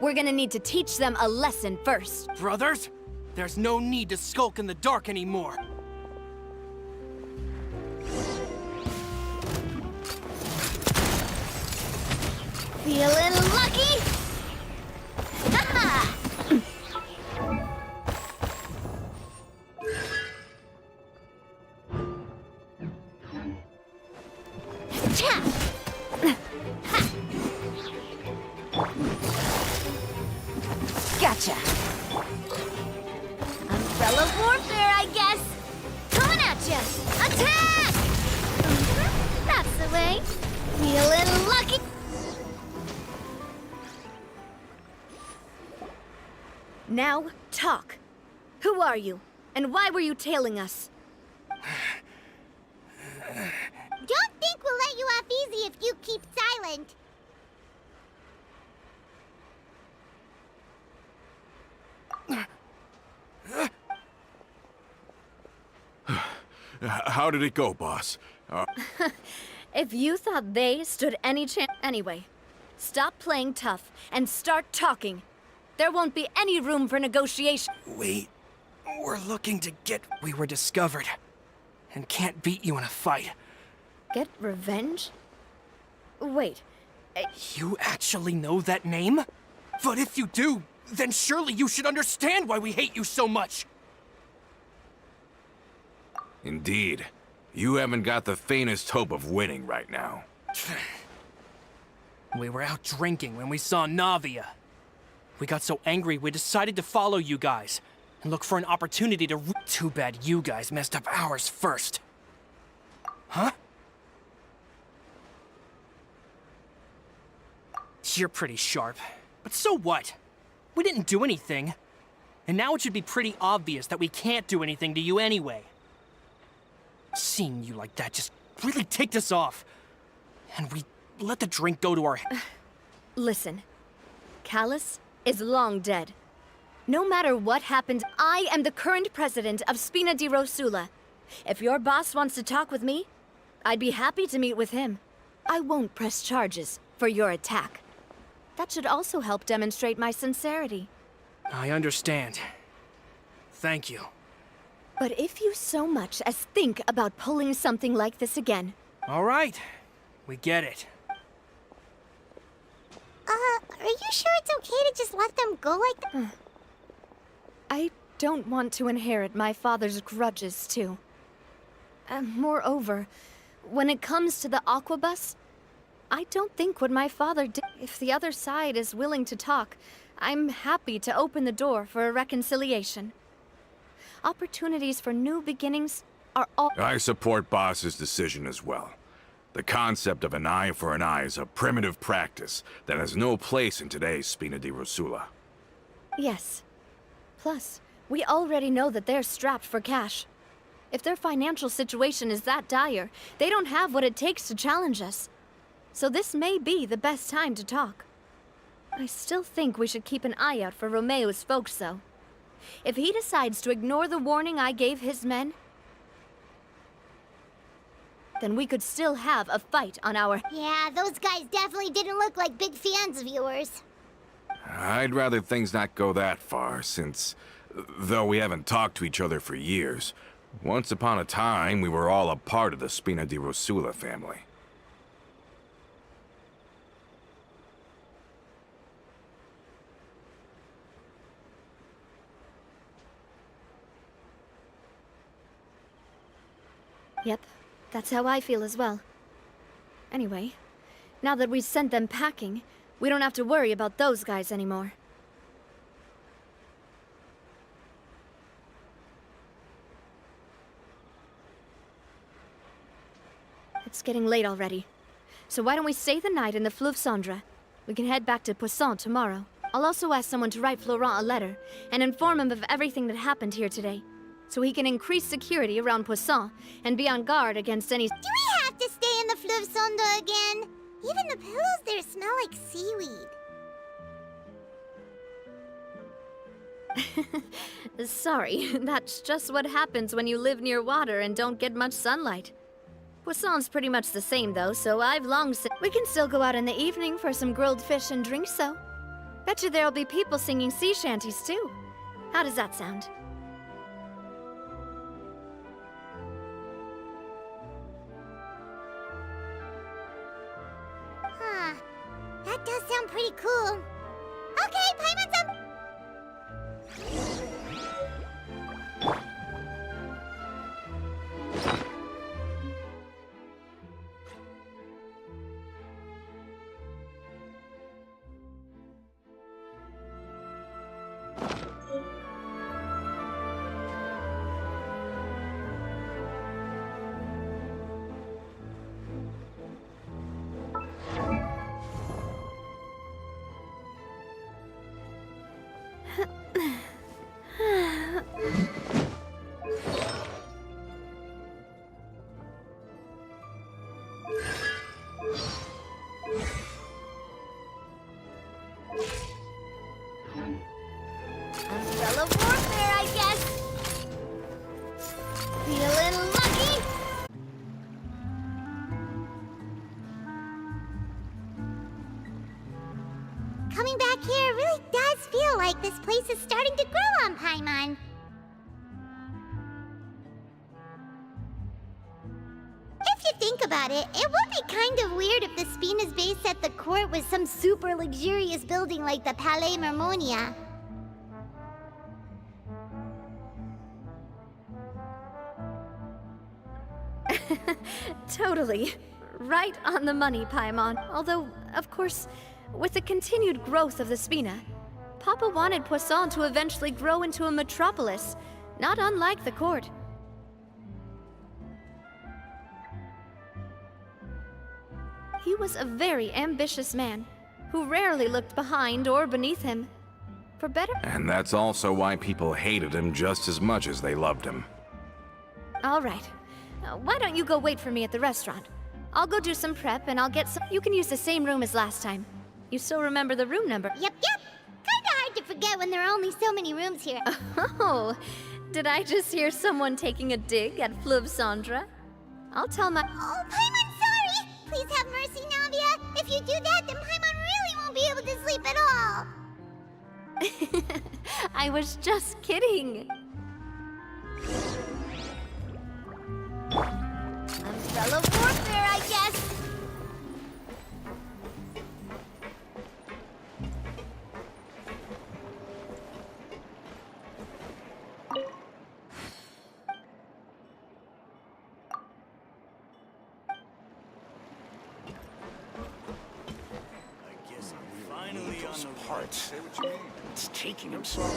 we're gonna need to teach them a lesson first. Brothers, there's no need to skulk in the dark anymore. Feeling lucky? Ha-ha! Gotcha! Umbrella warfare, I guess! Coming at ya! Attack! That's the way. Feeling lucky. Now, talk. Who are you? And why were you tailing us? Don't think we'll let you off easy if you keep silent. How did it go, boss? If you thought they stood any chance... Anyway, stop playing tough and start talking. There won't be any room for negotiation. We were looking to get... We were discovered. And can't beat you in a fight. Get revenge? Wait, You actually know that name? But if you do, then surely you should understand why we hate you so much! Indeed. You haven't got the faintest hope of winning right now. We were out drinking when we saw Navia. We got so angry we decided to follow you guys and look for an opportunity to... Too bad you guys messed up ours first. Huh? You're pretty sharp, but so what? We didn't do anything. And now it should be pretty obvious that we can't do anything to you anyway. Seeing you like that just really ticked us off. And we let the drink go to our head. listen. Callus is long dead. No matter what happens, I am the current president of Spina di Rosula. If your boss wants to talk with me, I'd be happy to meet with him. I won't press charges for your attack. That should also help demonstrate my sincerity. I understand. Thank you. But if you so much as think about pulling something like this again... All right. We get it. Are you sure it's okay to just let them go like that? I don't want to inherit my father's grudges, too. Moreover, when it comes to the Aquabus, I don't think what my father did... If the other side is willing to talk, I'm happy to open the door for a reconciliation. Opportunities for new beginnings are all... I support Boss's decision as well. The concept of an eye for an eye is a primitive practice that has no place in today's Spina di Rosula. Yes. Plus, we already know that they're strapped for cash. If their financial situation is that dire, they don't have what it takes to challenge us. So this may be the best time to talk. I still think we should keep an eye out for Romeo's folks, though. If he decides to ignore the warning I gave his men, then we could still have a fight on our... Yeah, those guys definitely didn't look like big fans of yours. I'd rather things not go that far, since, though we haven't talked to each other for years, once upon a time we were all a part of the Spina di Rosula family. Yep, that's how I feel as well. Anyway, now that we've sent them packing, we don't have to worry about those guys anymore. It's getting late already. So why don't we stay the night in the Fleuve Cendre? We can head back to Poisson tomorrow. I'll also ask someone to write Florent a letter and inform him of everything that happened here today, so he can increase security around Poisson and be on guard against any... Do we have to stay in the Fleuve Cendre again? Even the pillows there smell like seaweed. Sorry, that's just what happens when you live near water and don't get much sunlight. Poisson's pretty much the same though, so I've long since... We can still go out in the evening for some grilled fish and drinks, though. Bet you there'll be people singing sea shanties too. How does that sound? Huh. That does sound pretty cool. Okay, Paimon's up! Umbrella warfare, I guess. Feeling lucky? Coming back here really does feel like this place is starting to grow on Paimon. If you think about it, it would be kind of weird if the Spina's base at the court was some super luxurious building like the Palais Mermonia. Totally. Right on the money, Paimon. Although, of course, with the continued growth of the Spina, Papa wanted Poisson to eventually grow into a metropolis, not unlike the court. He was a very ambitious man, who rarely looked behind or beneath him. For better... And that's also why people hated him just as much as they loved him. All right. Why don't you go wait for me at the restaurant? I'll go do some prep and I'll get some... You can use the same room as last time. You still remember the room number? Yep. Kinda hard to forget. forget when there are only so many rooms here. Oh, did I just hear someone taking a dig at Fleuve Cendre? I'll tell my... Oh, Paimon, sorry! Please have mercy, Navia. If you do that, then Paimon really won't be able to sleep at all. I was just kidding. Umbrella warfare, I guess. Finally on the parts. Say what you mean. It's taking him so long.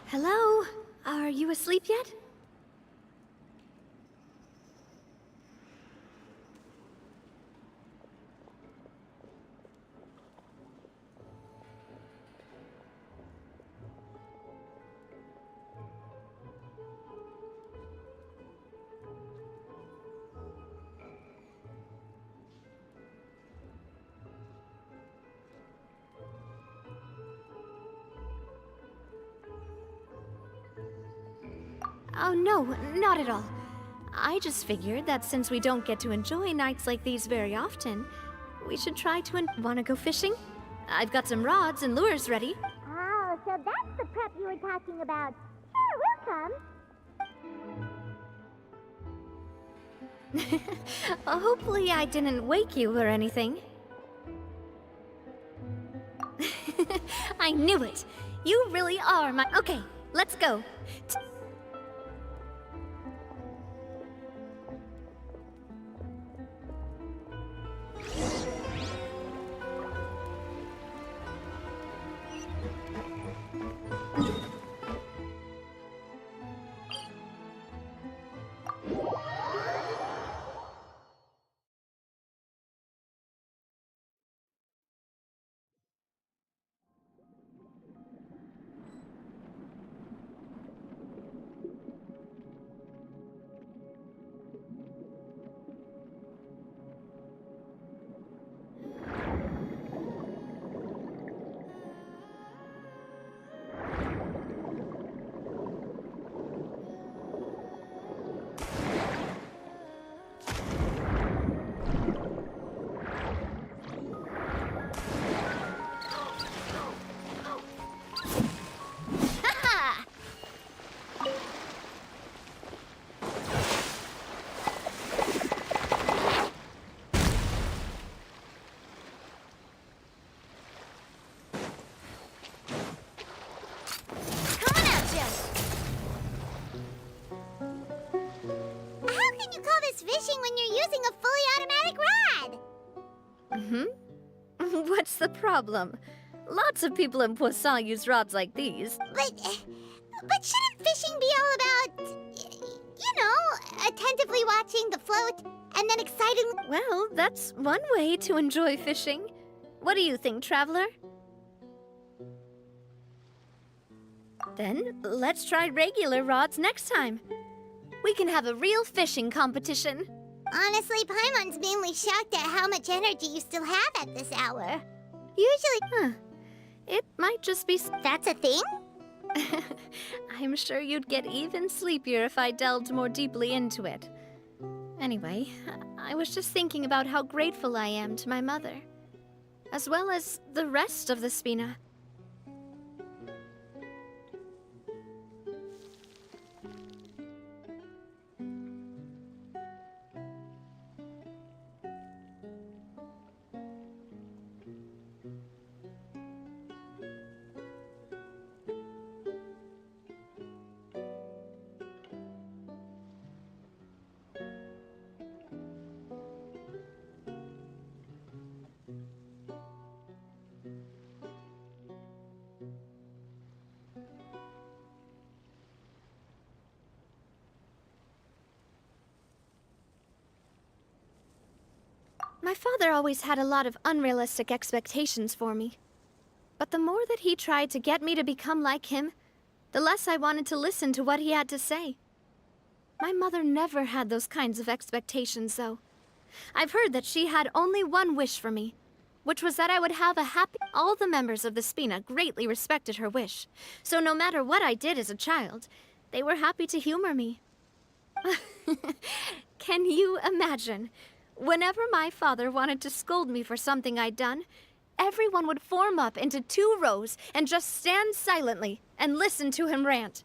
Hello? Are you asleep yet? Oh, no, not at all. I just figured that since we don't get to enjoy nights like these very often, we should try to Want to go fishing? I've got some rods and lures ready. Oh, so that's the prep you were talking about. Sure, we'll come. Hopefully I didn't wake you or anything. I knew it! You really are my... Okay, let's go. Fishing when you're using a fully automatic rod. What's the problem? Lots of people in Poisson use rods like these. But shouldn't fishing be all about, you know, attentively watching the float and then excitedly... Well, that's one way to enjoy fishing. What do you think, Traveler? Then let's try regular rods next time. We can have a real fishing competition. Honestly, Paimon's mainly shocked at how much energy you still have at this hour. Usually... Huh. It might just be... That's a thing? I'm sure you'd get even sleepier if I delved more deeply into it. Anyway, I was just thinking about how grateful I am to my mother, as well as the rest of the Spina. My father always had a lot of unrealistic expectations for me. But the more that he tried to get me to become like him, the less I wanted to listen to what he had to say. My mother never had those kinds of expectations, though. I've heard that she had only one wish for me, which was that I would have a happy... All the members of the Spina greatly respected her wish, so no matter what I did as a child, they were happy to humor me. Can you imagine? Whenever my father wanted to scold me for something I'd done, everyone would form up into 2 rows and just stand silently and listen to him rant.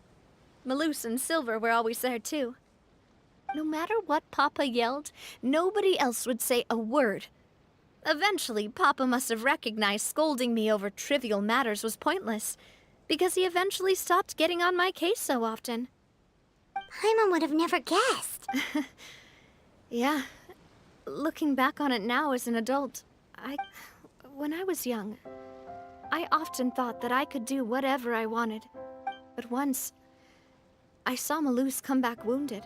Maloose and Silver were always there, too. No matter what Papa yelled, nobody else would say a word. Eventually, Papa must have recognized scolding me over trivial matters was pointless, because he eventually stopped getting on my case so often. Paimon would have never guessed. Yeah. Looking back on it now as an adult, when I was young, I often thought that I could do whatever I wanted. But once, I saw Maloose come back wounded.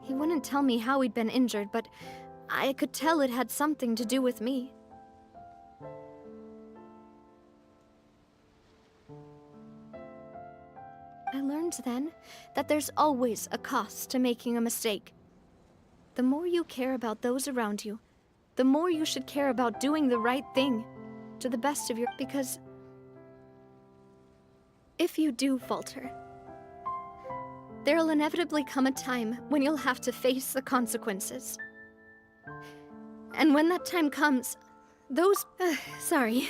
He wouldn't tell me how he'd been injured, but I could tell it had something to do with me. I learned then that there's always a cost to making a mistake. The more you care about those around you, the more you should care about doing the right thing to the best of your... Because if you do falter, there'll inevitably come a time when you'll have to face the consequences. And when that time comes, those... Sorry.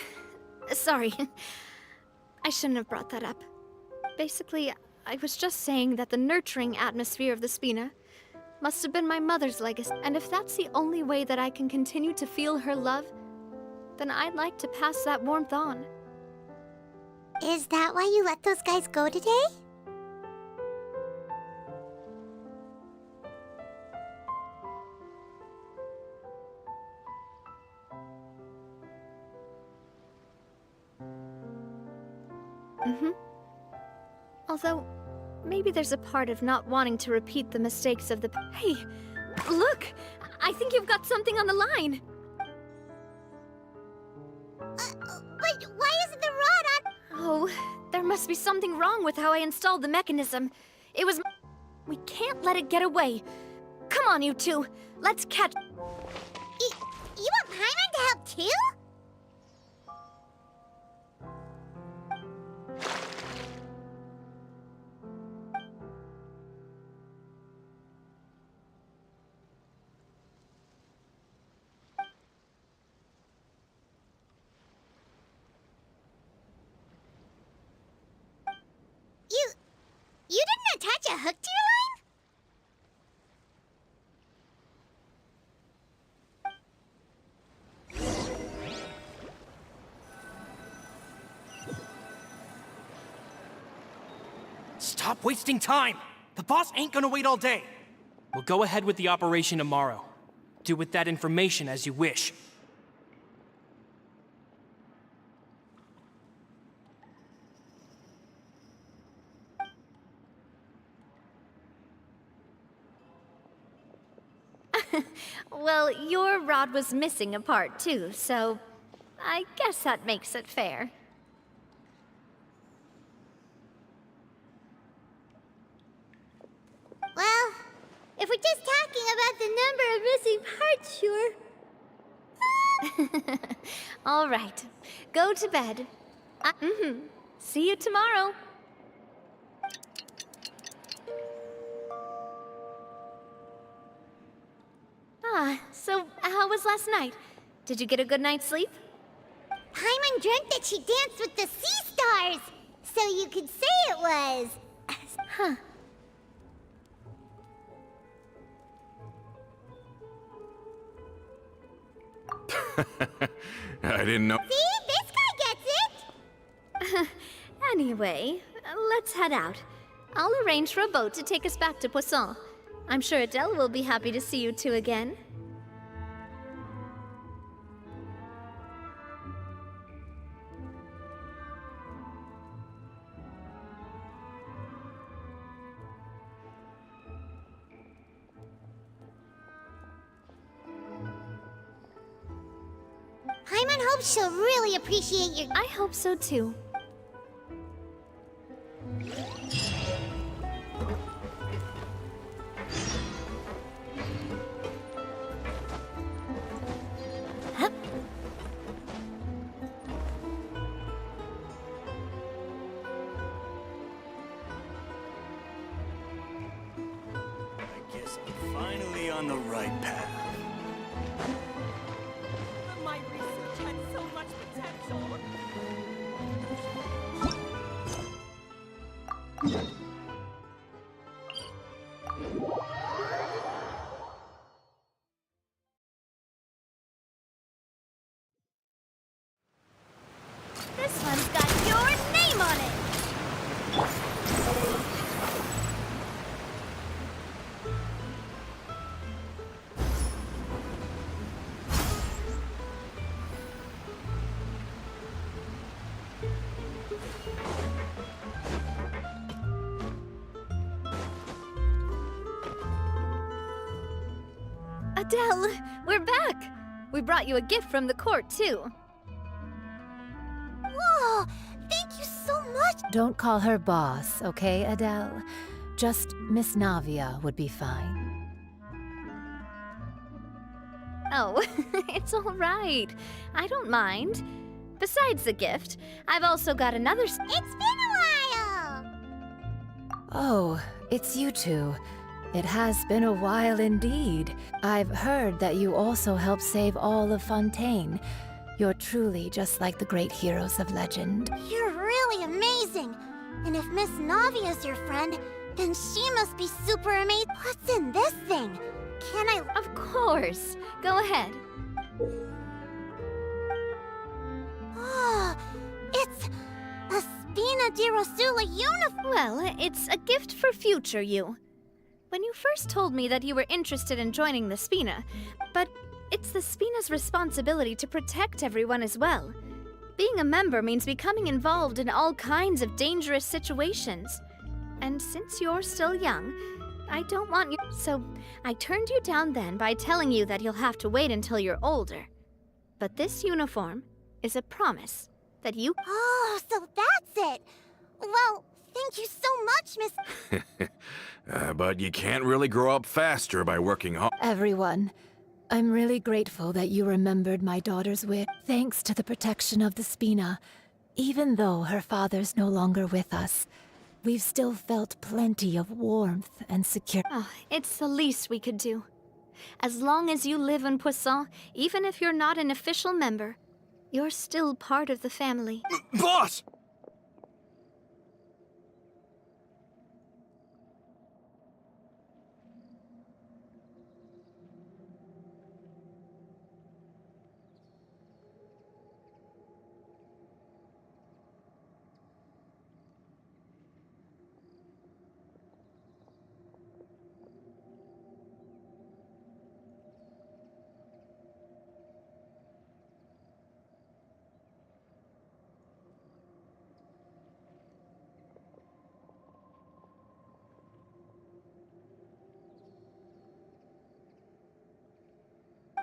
I shouldn't have brought that up. Basically, I was just saying that the nurturing atmosphere of the Spina must have been my mother's legacy. And if that's the only way that I can continue to feel her love, then I'd like to pass that warmth on. Is that why you let those guys go today? Although, maybe there's a part of not wanting to repeat the mistakes of the... Hey, look! I think you've got something on the line! But why isn't the rod on? Oh, there must be something wrong with how I installed the mechanism. It was... We can't let it get away. Come on, you two. Let's catch... You want Paimon to help too? You didn't attach a hook to your line? Stop wasting time! The boss ain't gonna wait all day. We'll go ahead with the operation tomorrow. Do with that information as you wish. Well, your rod was missing a part too, so I guess that makes it fair. Well, if we're just talking about the number of missing parts, sure. All right, go to bed. See you tomorrow. So how was last night? Did you get a good night's sleep? Paimon dreamt that she danced with the sea stars, so you could say it was. Huh. I didn't know. See? This guy gets it! Anyway, let's head out. I'll arrange for a boat to take us back to Poisson. I'm sure Adele will be happy to see you two again. Paimon hopes she'll really appreciate your... I hope so too. on the right path. My research had so much potential. This one's got your name on it! Adele, we're back! We brought you a gift from the court, too. Whoa! Thank you so much! Don't call her boss, okay, Adele? Just Miss Navia would be fine. Oh, it's all right. I don't mind. Besides the gift, I've also got another It's been a while! Oh, it's you two. It has been a while indeed. I've heard that you also helped save all of Fontaine. You're truly just like the great heroes of legend. You're really amazing! And if Miss Navia's your friend, then she must be super amazing. What's in this thing? Can I... Of course. Go ahead. Oh, it's a Spina di Rosula uniform! Well, it's a gift for future you. When you first told me that you were interested in joining the Spina, but it's the Spina's responsibility to protect everyone as well. Being a member means becoming involved in all kinds of dangerous situations. And since you're still young, I don't want you... So, I turned you down then by telling you that you'll have to wait until you're older. But this uniform is a promise that you... Oh, so that's it! Well, thank you so much, Miss... But you can't really grow up faster by working hard. Everyone, I'm really grateful that you remembered my daughter's wish. Thanks to the protection of the Spina, even though her father's no longer with us, we've still felt plenty of warmth and security. Oh, it's the least we could do. As long as you live in Poisson, even if you're not an official member, you're still part of the family. Boss!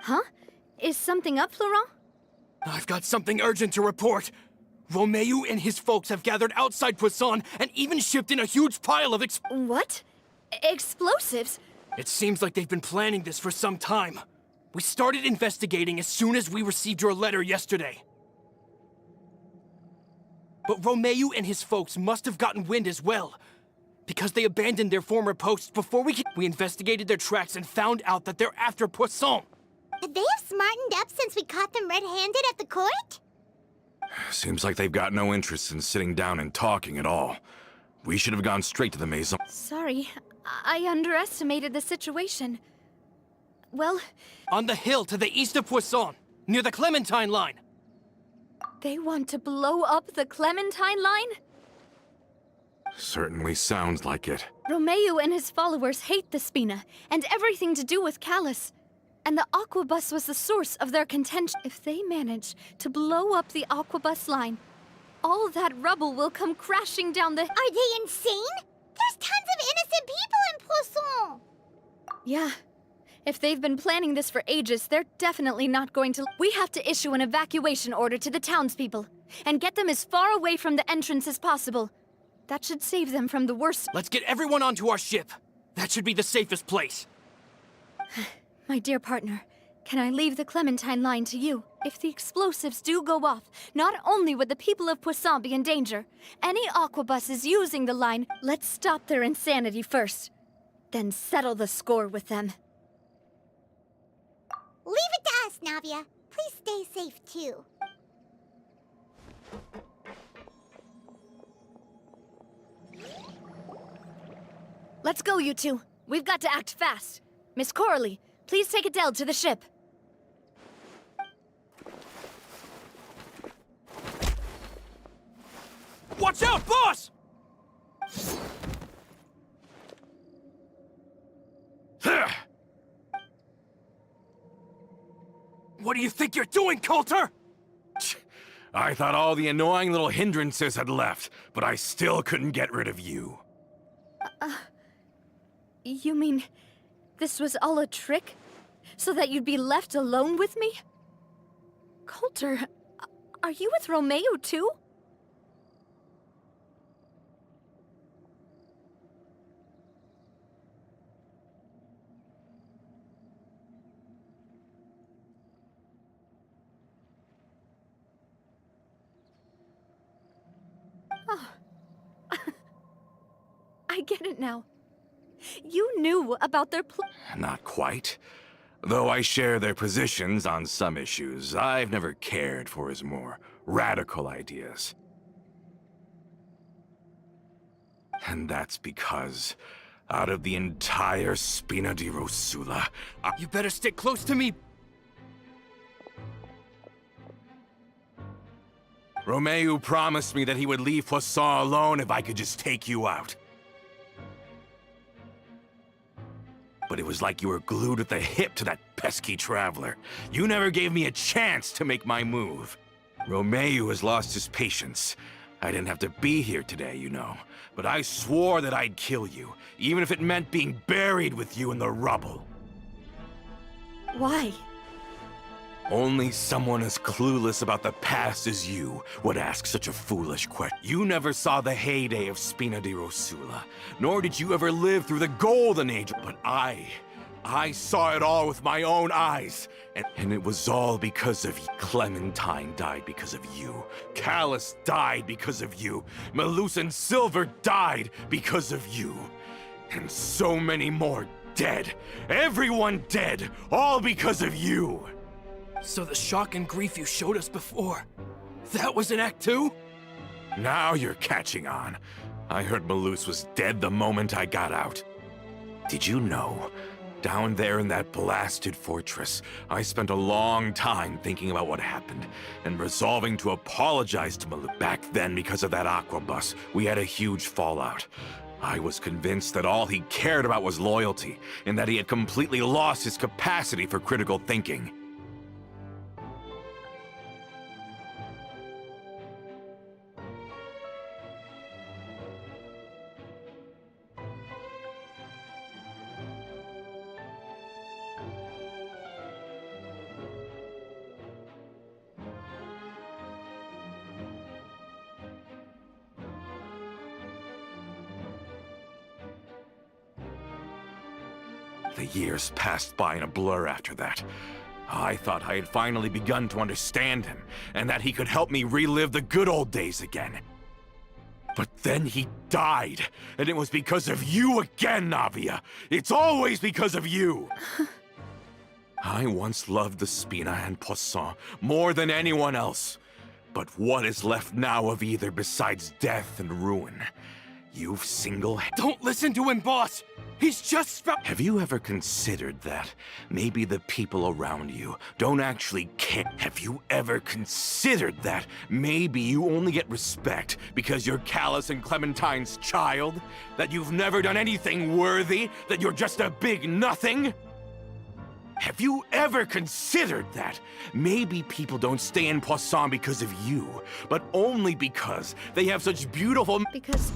Huh? Is something up, Florent? I've got something urgent to report. Romeu and his folks have gathered outside Poisson and even shipped in a huge pile of What? Explosives? It seems like they've been planning this for some time. We started investigating as soon as we received your letter yesterday. But Romeu and his folks must have gotten wind as well, because they abandoned their former posts before we investigated their tracks and found out that they're after Poisson. Could they have smartened up since we caught them red-handed at the court? Seems like they've got no interest in sitting down and talking at all. We should have gone straight to the Maison. Sorry, I underestimated the situation. Well, On the hill to the east of Poisson, near the Clementine line. they want to blow up the Clementine line? Certainly sounds like it. Romeu and his followers hate the Spina and everything to do with Callus. And the Aquabus was the source of their contention. If they manage to blow up the Aquabus line, all that rubble will come crashing down the... Are they insane? There's tons of innocent people in Poisson! Yeah. If they've been planning this for ages, they're definitely not going to... We have to issue an evacuation order to the townspeople and get them as far away from the entrance as possible. That should save them from the worst... Let's get everyone onto our ship. That should be the safest place. My dear partner, can I leave the Clementine line to you? If the explosives do go off, not only would the people of Poisson be in danger, any aquabuses using the line, let's stop their insanity first. Then settle the score with them. Leave it to us, Navia. Please stay safe, too. Let's go, you two. We've got to act fast. Miss Coralie, please take Adele to the ship. Watch out, boss! What do you think you're doing, Coulter? I thought all the annoying little hindrances had left, but I still couldn't get rid of you. You mean this was all a trick? So that you'd be left alone with me? Coulter, are you with Romeo too? Oh. I get it now. You knew about their Not quite. Though I share their positions on some issues, I've never cared for his more radical ideas. And that's because, out of the entire Spina di Rosula, You better stick close to me. Romeo promised me that he would leave Poisson alone if I could just take you out. But it was like you were glued at the hip to that pesky traveler. You never gave me a chance to make my move. Romeo has lost his patience. I didn't have to be here today, you know. But I swore that I'd kill you, even if it meant being buried with you in the rubble. Why? Only someone as clueless about the past as you would ask such a foolish question. You never saw the heyday of Spina di Rosula, nor did you ever live through the golden age, but I saw it all with my own eyes, and it was all because of you. Clementine died because of you. Callus died because of you. Melusan Silver died because of you. And so many more dead. Everyone dead, all because of you. So the shock and grief you showed us before, that was in Act 2? Now you're catching on. I heard Melus was dead the moment I got out. Did you know? Down there in that blasted fortress, I spent a long time thinking about what happened and resolving to apologize to Melus. Back then, because of that aqua bus, we had a huge fallout. I was convinced that all he cared about was loyalty, and that he had completely lost his capacity for critical thinking. The years passed by in a blur after that. I thought I had finally begun to understand him, and that he could help me relive the good old days again. But then he died, and it was because of you again, Navia! It's always because of you! I once loved the Spina and Poisson more than anyone else. But what is left now of either besides death and ruin? You've Don't listen to him, boss! He's just Have you ever considered that maybe the people around you don't actually care? Have you ever considered that maybe you only get respect because you're Callus and Clementine's child? That you've never done anything worthy? That you're just a big nothing? Have you ever considered that maybe people don't stay in Poisson because of you, but only because they have such beautiful... Because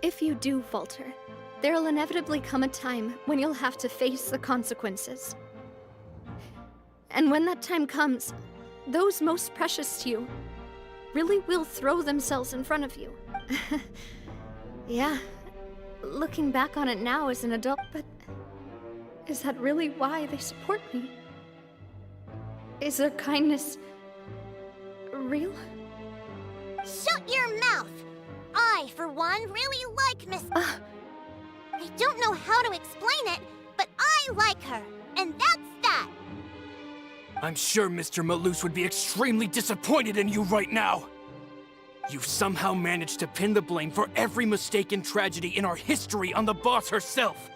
if you do falter, there'll inevitably come a time when you'll have to face the consequences. And when that time comes, those most precious to you really will throw themselves in front of you. Yeah, looking back on it now as an adult, but is that really why they support me? Is their kindness real? Shut your mouth! I, for one, really like Miss... I don't know how to explain it, but I like her, and that's that! I'm sure Mr. Malus would be extremely disappointed in you right now. You've somehow managed to pin the blame for every mistake and tragedy in our history on the boss herself.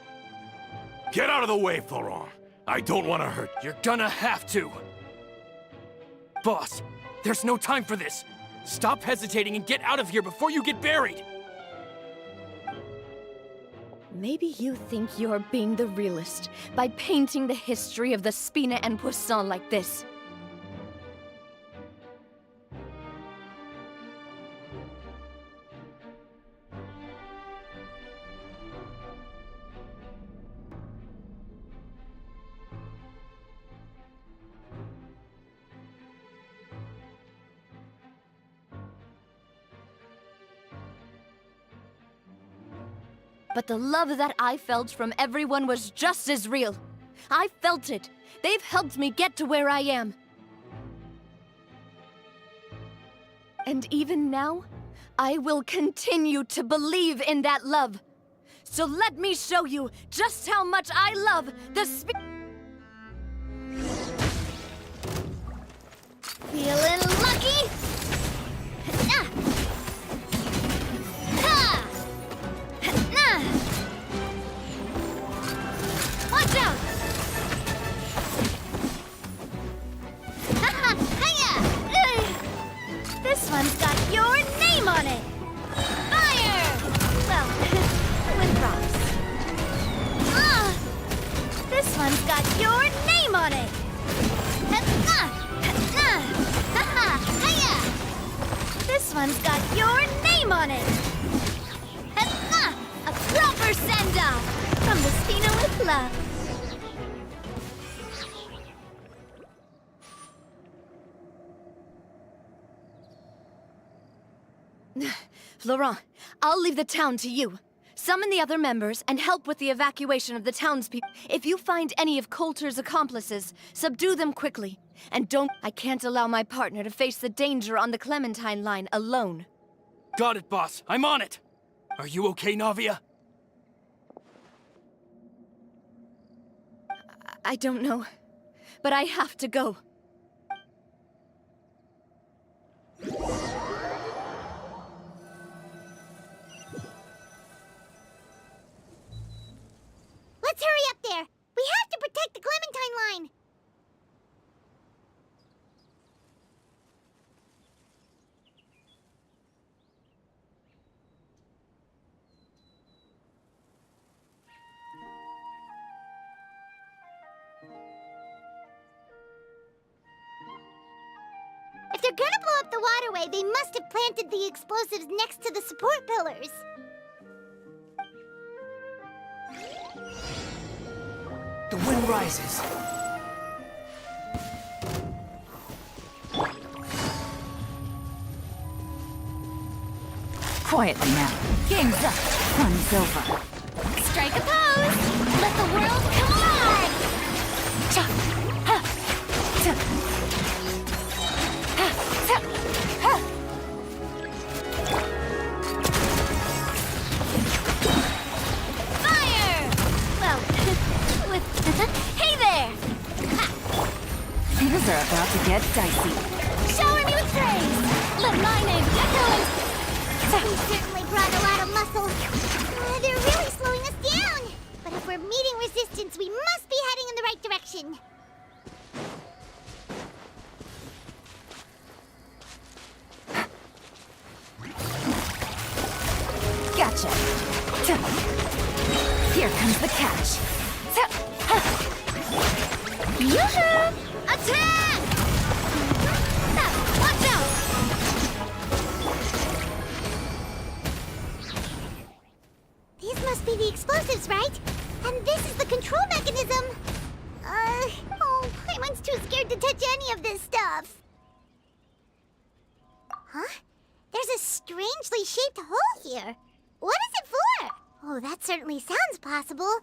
Get out of the way, Florent. I don't want to hurt you. You're gonna have to. Boss, there's no time for this. Stop hesitating and get out of here before you get buried. Maybe you think you're being the realist by painting the history of the Spina and Poisson like this. But the love that I felt from everyone was just as real. I felt it. They've helped me get to where I am. And even now, I will continue to believe in that love. So let me show you just how much I love the Feeling lucky? Ah! Ha! Watch out! Haha! Hiya! This one's got your name on it! Fire! Well, with rocks. This one's got your name on it! Haha! Hiya! This one's got your name on it! A proper send-off from the Spina with love. Laurent, I'll leave the town to you. Summon the other members and help with the evacuation of the townspeople. If you find any of Coulter's accomplices, subdue them quickly. And don't... I can't allow my partner to face the danger on the Clementine line alone. Got it, boss. I'm on it. Are you okay, Navia? I don't know, but I have to go. Let's hurry up there! We have to protect the Clementine line! If they're gonna blow up the waterway, they must have planted the explosives next to the support pillars. The wind rises. Quietly now. Game's up. Fun's over. Strike a pose! Let the world come alive! Cha! Ha! Ta! Ha! Ta! Ha! Fire! Well, hey there! Things are about to get dicey. Shower me with praise! Let my name echo and... We certainly brought a lot of muscle. They're really slowing us down. But if we're meeting resistance, we must be heading in the right direction. Gotcha. Ta! Here comes the catch. Ta! Ha! Yoo-hoo! Attack! Watch out! These must be the explosives, right? And this is the control mechanism. Paimon's too scared to touch any of this stuff. Huh? There's a strangely shaped hole here. What is it for? Oh, that certainly sounds possible.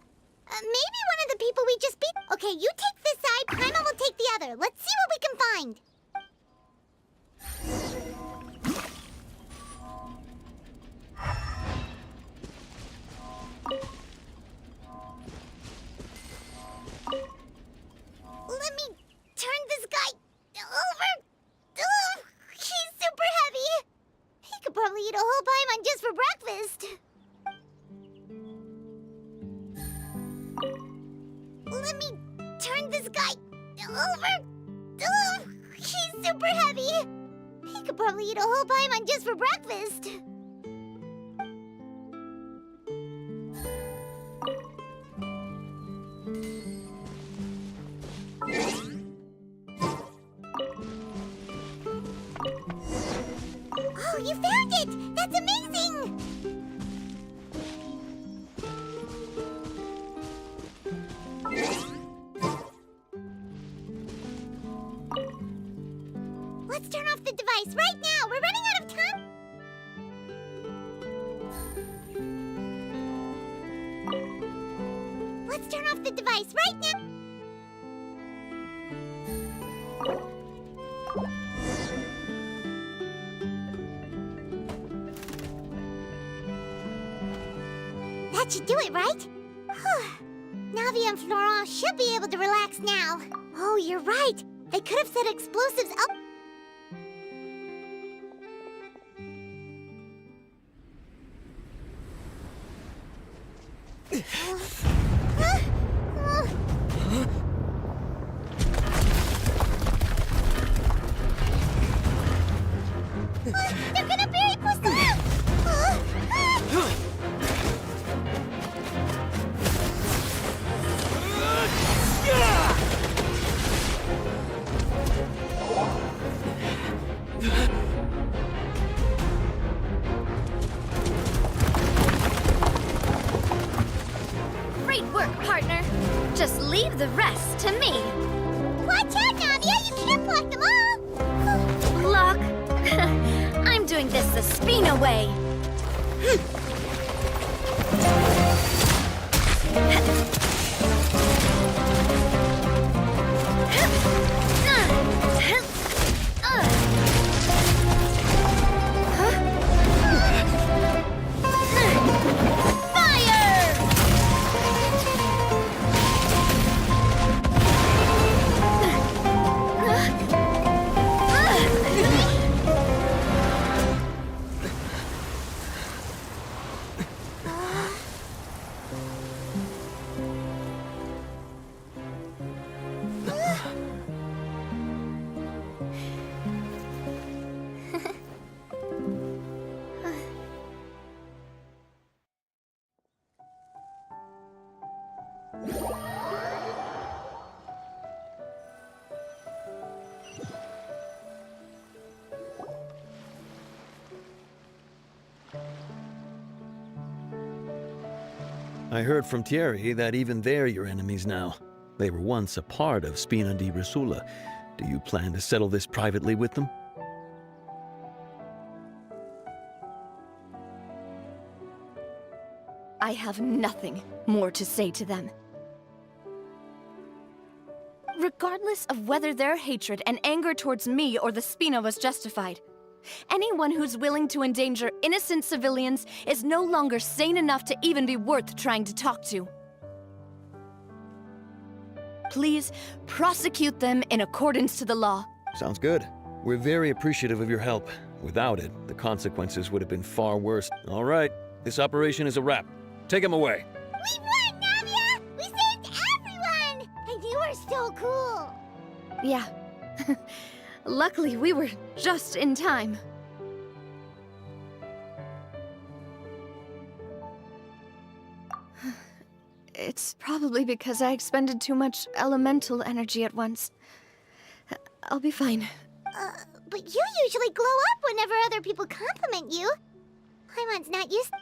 Maybe one of the people we just beat. Okay, you take this side, Paimon will take the other. Let's see what we can find. Let me turn this Paimon just for breakfast. Let me turn this guy over. Oh, he's super heavy. He could probably eat a whole Paimon just for breakfast. Oh, you found it! That's amazing! Let's turn off the device right now! We're running out of time! Let's turn off the device right now! That should do it, right? Whew. Navia and Florent should be able to relax now. Oh, you're right. They could have set explosives up. They're gonna bury Poisson! Great work, partner. Just leave the rest to me. Watch out, Navia! You can't block them all! Block. I'm doing this the Spina way. I heard from Thierry that even they're your enemies now. They were once a part of Spina di Risula. Do you plan to settle this privately with them? I have nothing more to say to them. Regardless of whether their hatred and anger towards me or the Spina was justified, anyone who's willing to endanger innocent civilians is no longer sane enough to even be worth trying to talk to. Please prosecute them in accordance to the law. Sounds good. We're very appreciative of your help. Without it, the consequences would have been far worse. All right, this operation is a wrap. Take him away. We won, Navia! We saved everyone! And you were so cool! Yeah. Luckily, we were just in time. It's probably because I expended too much elemental energy at once. I'll be fine. But you usually glow up whenever other people compliment you. Paimon's not used.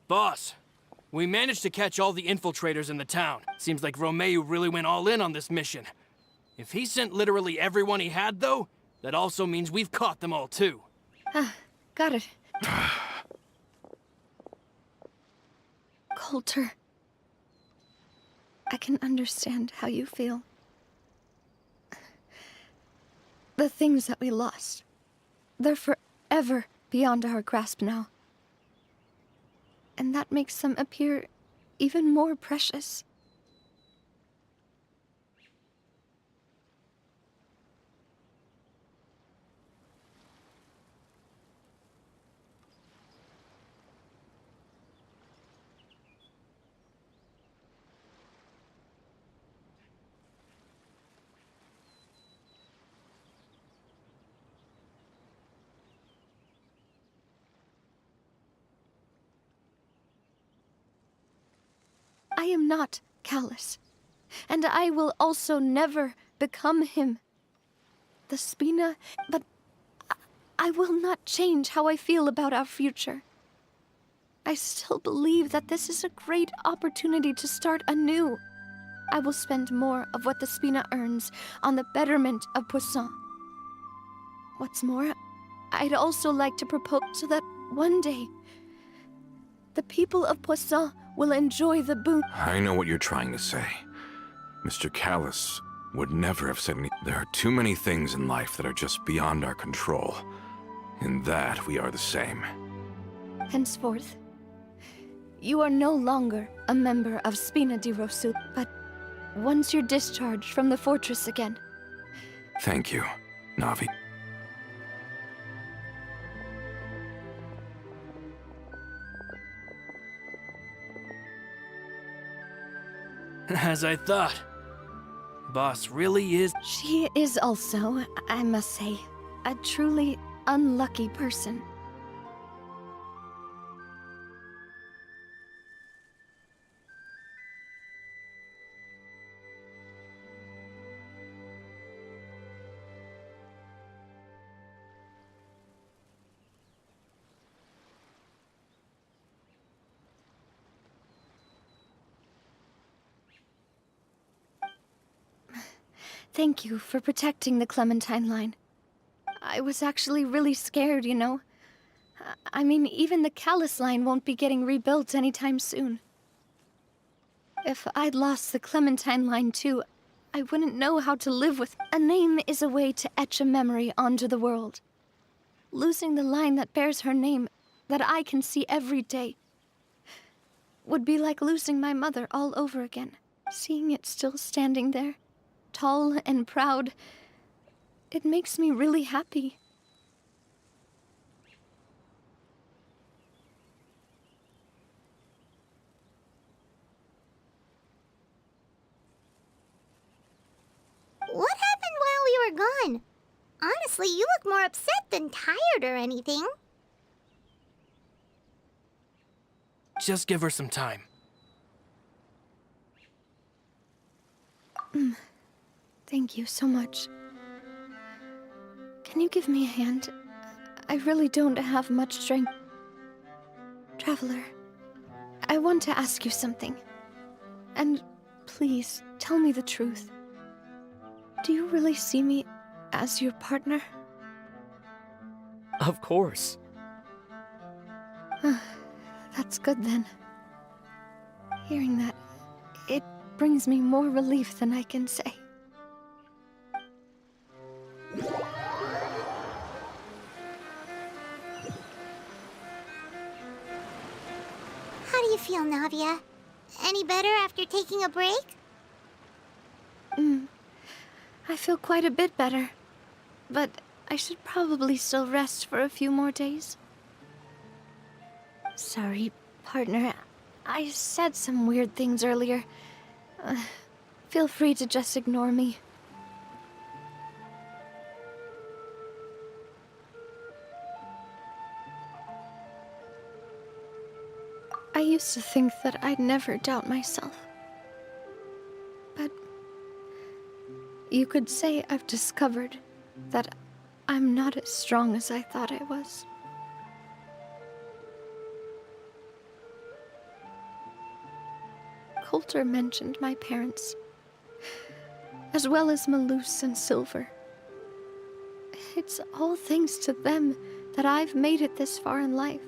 Boss, we managed to catch all the infiltrators in the town. Seems like Romeu really went all in on this mission. If he sent literally everyone he had, though, that also means we've caught them all, too. Got it. Coulter. I can understand how you feel. The things that we lost, they're forever beyond our grasp now. And that makes them appear even more precious. I am not callous. And I will also never become him. The Spina, but I will not change how I feel about our future. I still believe that this is a great opportunity to start anew. I will spend more of what the Spina earns on the betterment of Poisson. What's more, I'd also like to propose so that one day, the people of Poisson will enjoy the boon. I know what you're trying to say. Mr. Callus would never have said any. There are too many things in life that are just beyond our control. In that, we are the same. Henceforth, you are no longer a member of Spina di Rosu, but once you're discharged from the fortress again. Thank you, Navi. As I thought. Boss really is. She is also, I must say, a truly unlucky person. Thank you for protecting the Clementine line. I was actually really scared, you know. I mean, even the Callus line won't be getting rebuilt anytime soon. If I'd lost the Clementine line too, I wouldn't know how to live with. A name is a way to etch a memory onto the world. Losing the line that bears her name, that I can see every day, would be like losing my mother all over again. Seeing it still standing there, tall and proud, it makes me really happy. What happened while we were gone? Honestly, you look more upset than tired or anything. Just give her some time. Thank you so much. Can you give me a hand? I really don't have much strength. Traveler, I want to ask you something. And please, tell me the truth. Do you really see me as your partner? Of course. That's good then. Hearing that, it brings me more relief than I can say. How do you feel, Navia? Any better after taking a break? I feel quite a bit better. But I should probably still rest for a few more days. Sorry, partner. I said some weird things earlier. Feel free to just ignore me. I used to think that I'd never doubt myself. But you could say I've discovered that I'm not as strong as I thought I was. Coulter mentioned my parents, as well as Malus and Silver. It's all thanks to them that I've made it this far in life.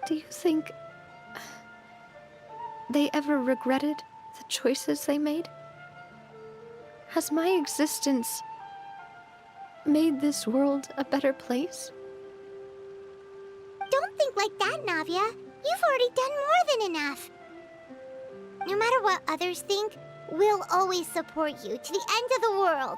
Do you think they ever regretted the choices they made? Has my existence made this world a better place? Don't think like that, Navia. You've already done more than enough. No matter what others think, we'll always support you to the end of the world.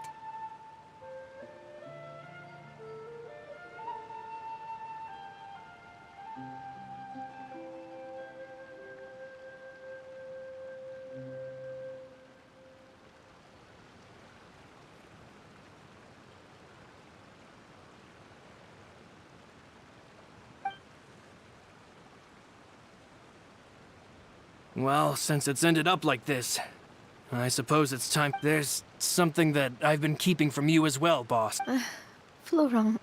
Well, since it's ended up like this, I suppose it's time. There's something that I've been keeping from you as well, boss. Florent,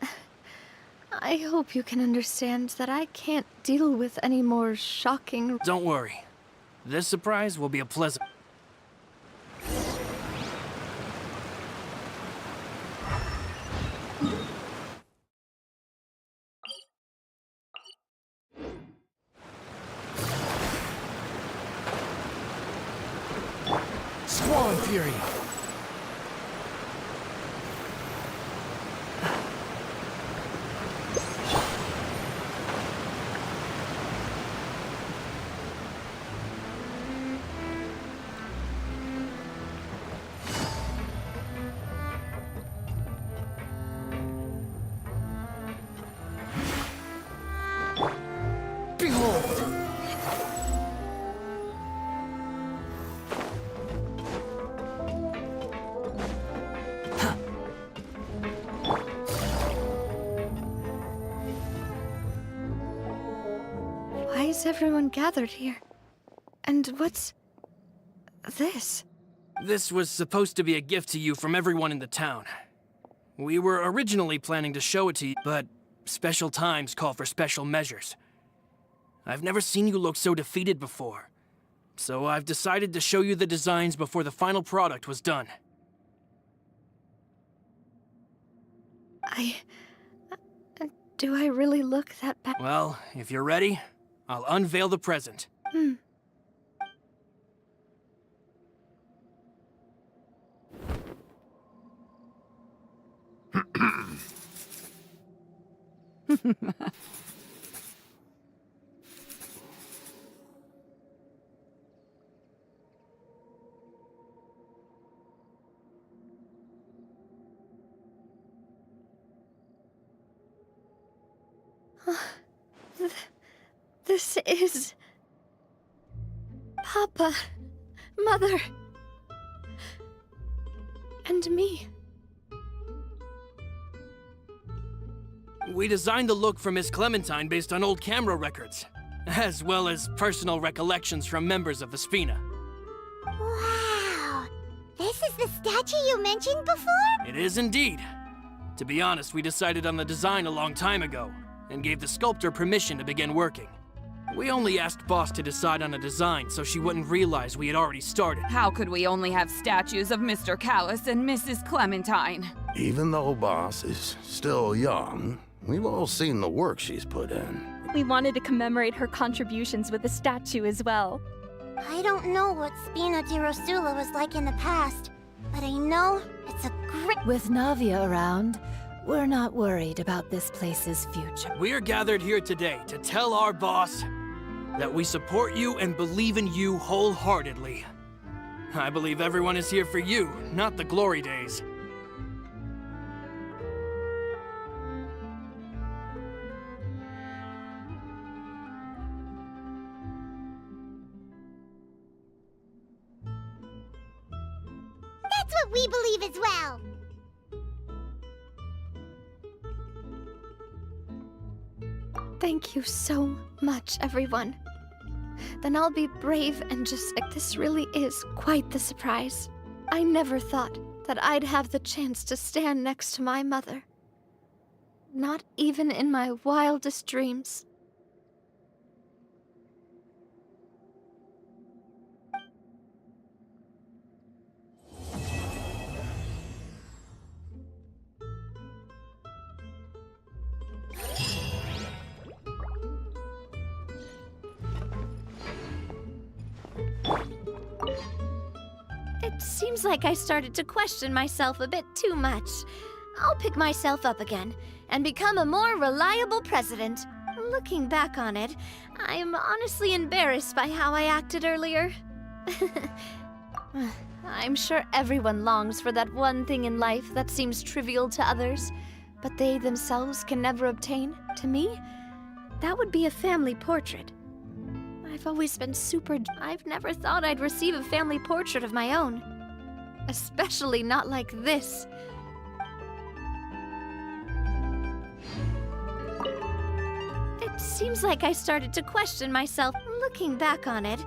I hope you can understand that I can't deal with any more shocking... Don't worry. This surprise will be a pleasant... Squall Fury! Behold! Why is everyone gathered here? And what's... this? This was supposed to be a gift to you from everyone in the town. We were originally planning to show it to you, but special times call for special measures. I've never seen you look so defeated before, so I've decided to show you the designs before the final product was done. Do I really look that bad? Well, if you're ready, I'll unveil the present. This is... Papa, Mother, and me. We designed the look for Miss Clementine based on old camera records, as well as personal recollections from members of the Spina. Wow! This is the statue you mentioned before? It is indeed. To be honest, we decided on the design a long time ago, and gave the sculptor permission to begin working. We only asked Boss to decide on a design so she wouldn't realize we had already started. How could we only have statues of Mr. Callus and Mrs. Clementine? Even though Boss is still young, we've all seen the work she's put in. We wanted to commemorate her contributions with a statue as well. I don't know what Spina di Rosula was like in the past, but I know it's a great... With Navia around, we're not worried about this place's future. We are gathered here today to tell our boss that we support you and believe in you wholeheartedly. I believe everyone is here for you, not the glory days. That's what we believe as well! Thank you so much, everyone. Then I'll be brave and just... This really is quite the surprise. I never thought that I'd have the chance to stand next to my mother. Not even in my wildest dreams. It seems like I started to question myself a bit too much. I'll pick myself up again and become a more reliable president. Looking back on it, I'm honestly embarrassed by how I acted earlier. I'm sure everyone longs for that one thing in life that seems trivial to others, but they themselves can never obtain. To me, that would be a family portrait. I've always been I've never thought I'd receive a family portrait of my own. Especially not like this. It seems like I started to question myself. Looking back on it,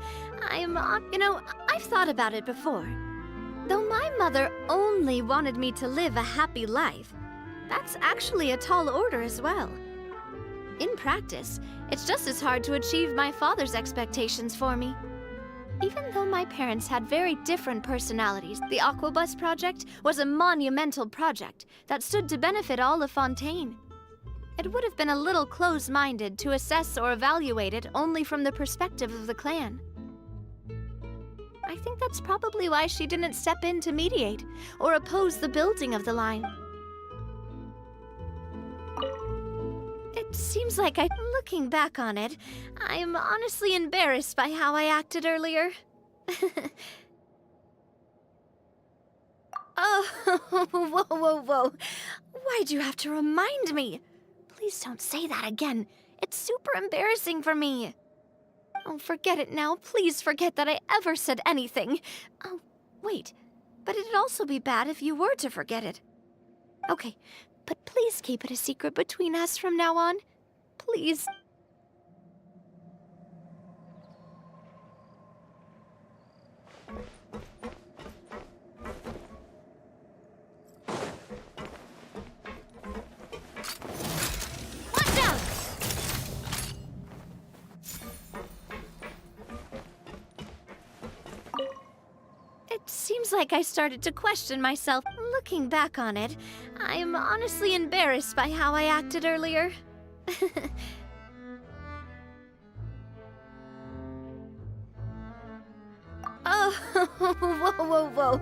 I've thought about it before. Though my mother only wanted me to live a happy life, that's actually a tall order as well. In practice, it's just as hard to achieve my father's expectations for me. Even though my parents had very different personalities, the Aquabus project was a monumental project that stood to benefit all of Fontaine. It would have been a little close-minded to assess or evaluate it only from the perspective of the clan. I think that's probably why she didn't step in to mediate or oppose the building of the line. It seems like looking back on it, I'm honestly embarrassed by how I acted earlier. Oh, whoa. Why'd you have to remind me? Please don't say that again. It's super embarrassing for me. Oh, forget it now. Please forget that I ever said anything. Oh, wait. But it'd also be bad if you were to forget it. Okay, but please keep it a secret between us from now on. Please. Watch out! It seems like I started to question myself. Looking back on it, I'm honestly embarrassed by how I acted earlier. Oh, whoa.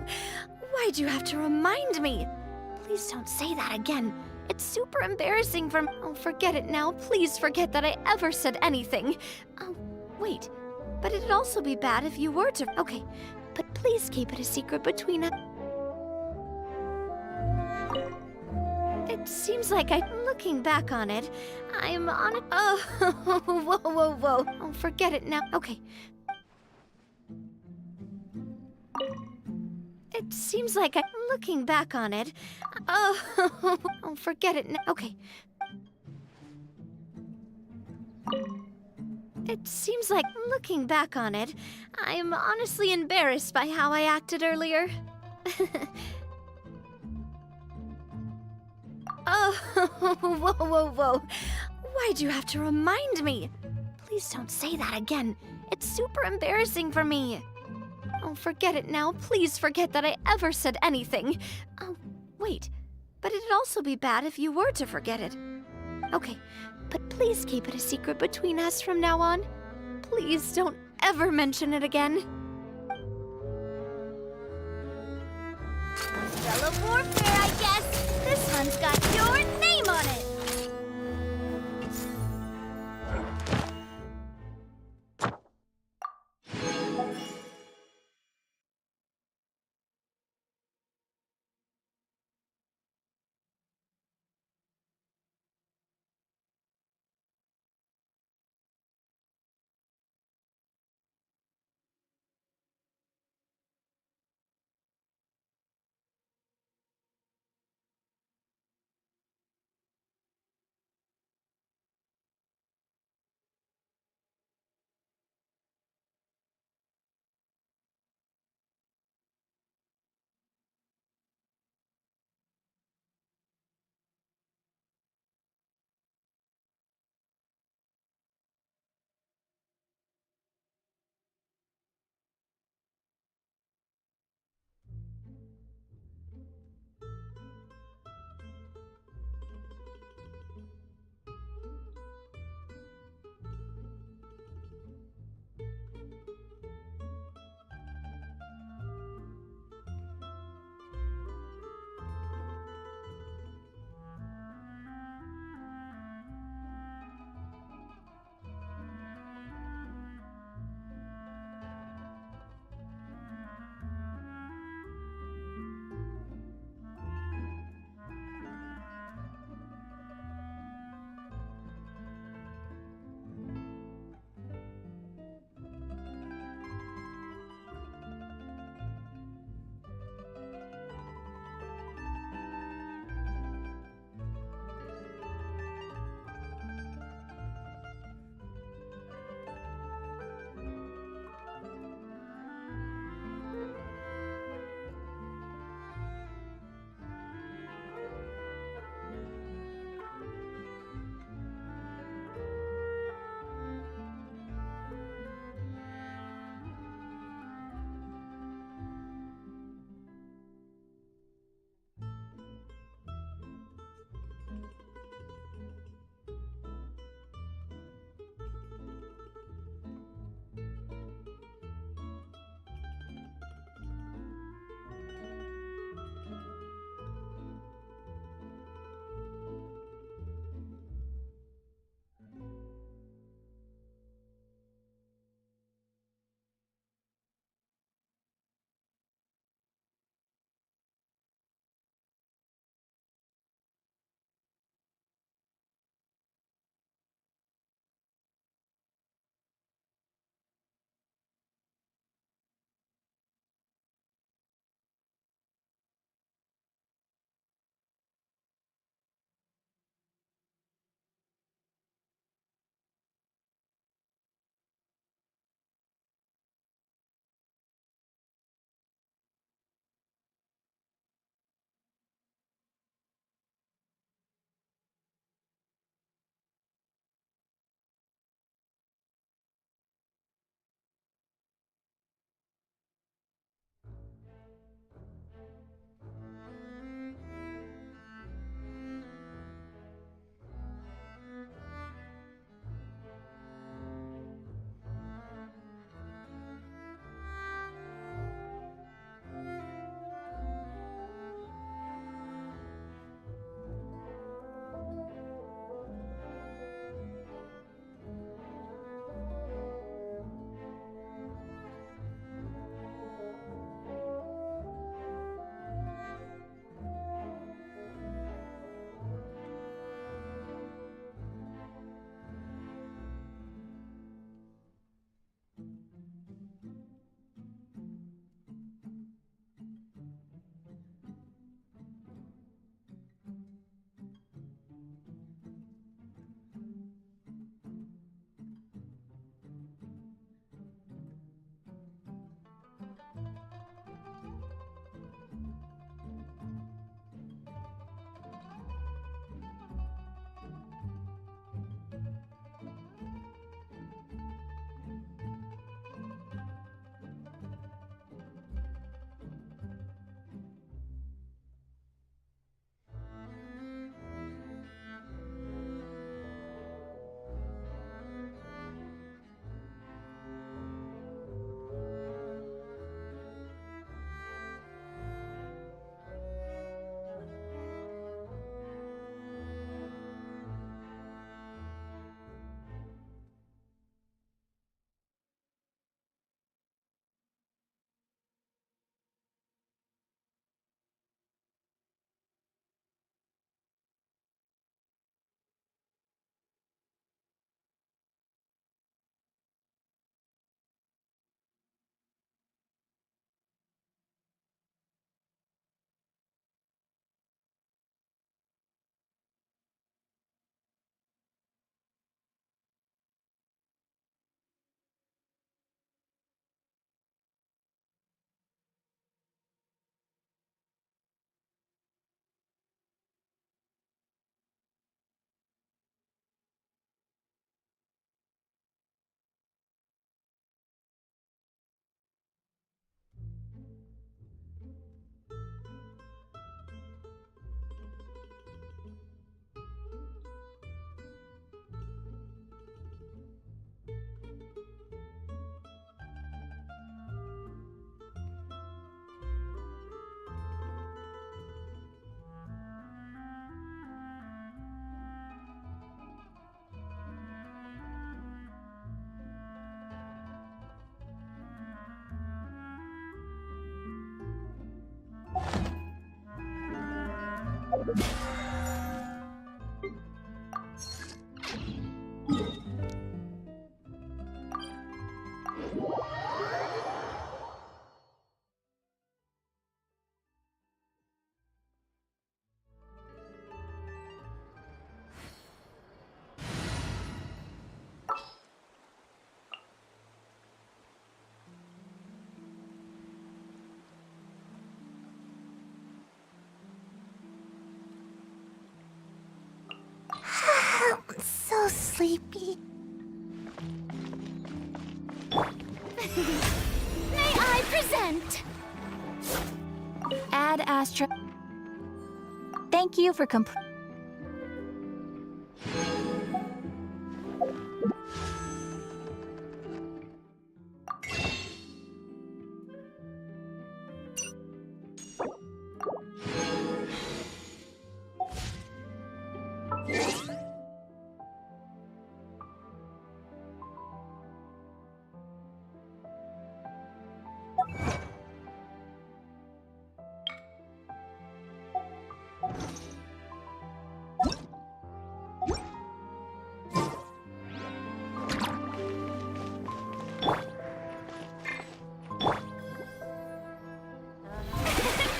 Why'd you have to remind me? Please don't say that again. It's super embarrassing for me. Oh, forget it now. Please forget that I ever said anything. Oh, wait. But it'd also be bad if you were to. Okay, but please keep it a secret between us. It seems like looking back on it, I'm on it. Oh, whoa. Oh, forget it now. Okay. It seems like looking back on it. Oh, forget it now. Okay. It seems like looking back on it, I'm honestly embarrassed by how I acted earlier. Oh, whoa. Why'd you have to remind me? Please don't say that again. It's super embarrassing for me. Oh, forget it now. Please forget that I ever said anything. Oh, wait. But it'd also be bad if you were to forget it. Okay, but please keep it a secret between us from now on. Please don't ever mention it again. Fellow warfare, I guess. This one's got your name on it. I'm so sleepy. May I present? Ad Astra. Thank you for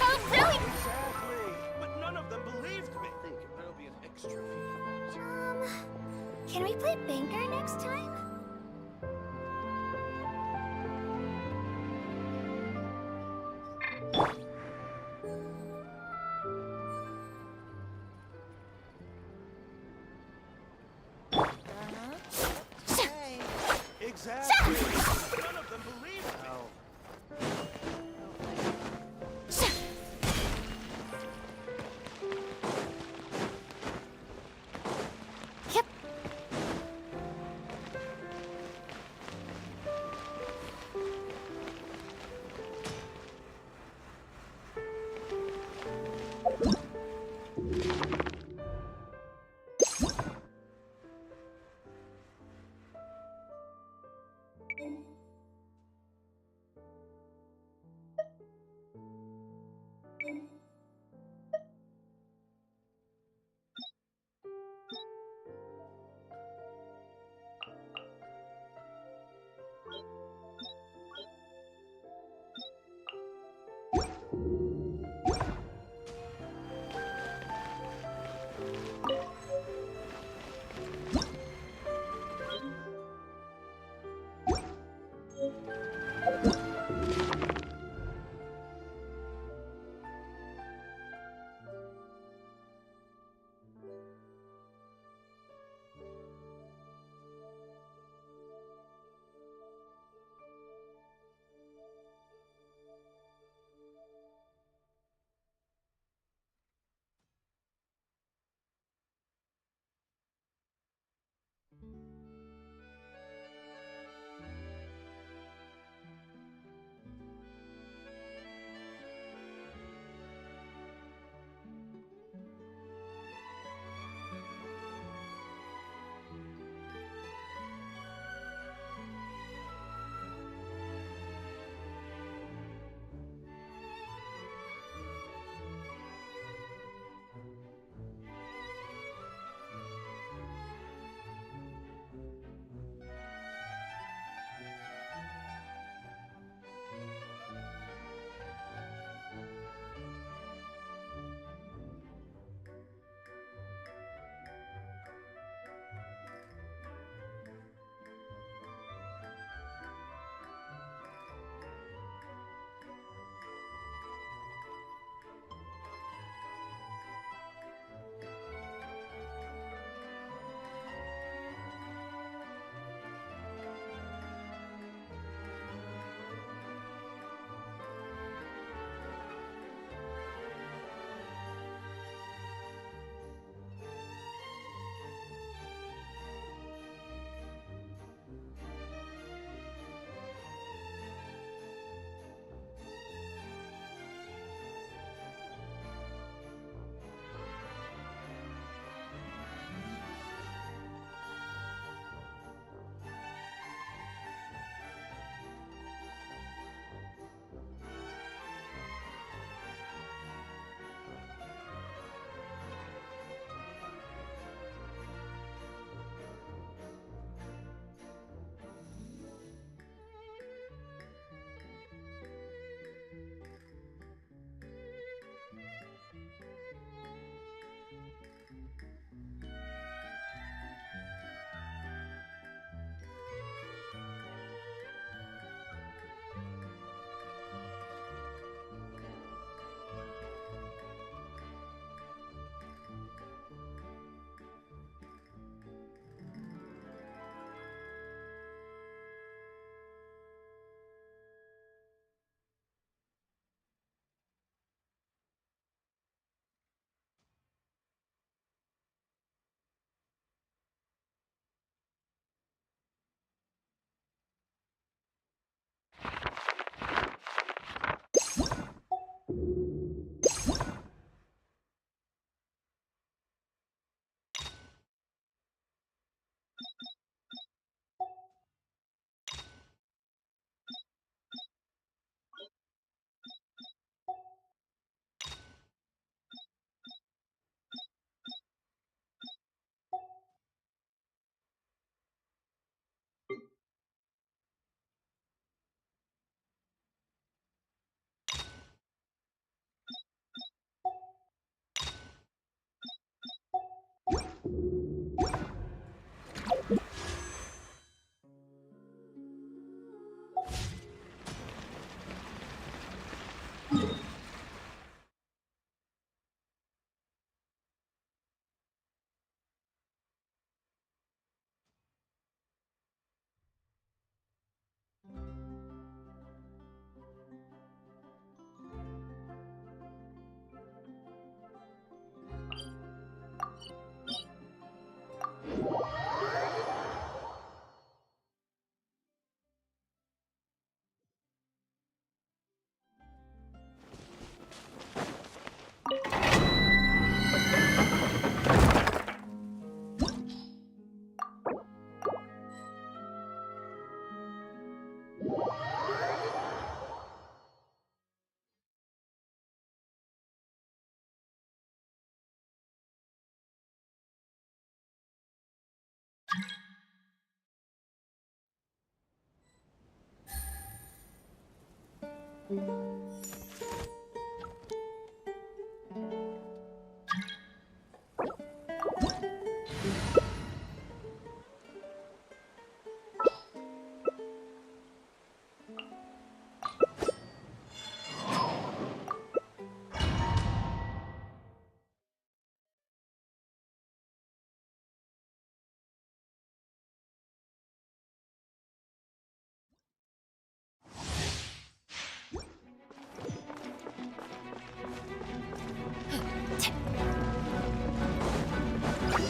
How brilliant! Exactly. But none of them believed me. I think there'll be an extra fee. Can we play banker next time?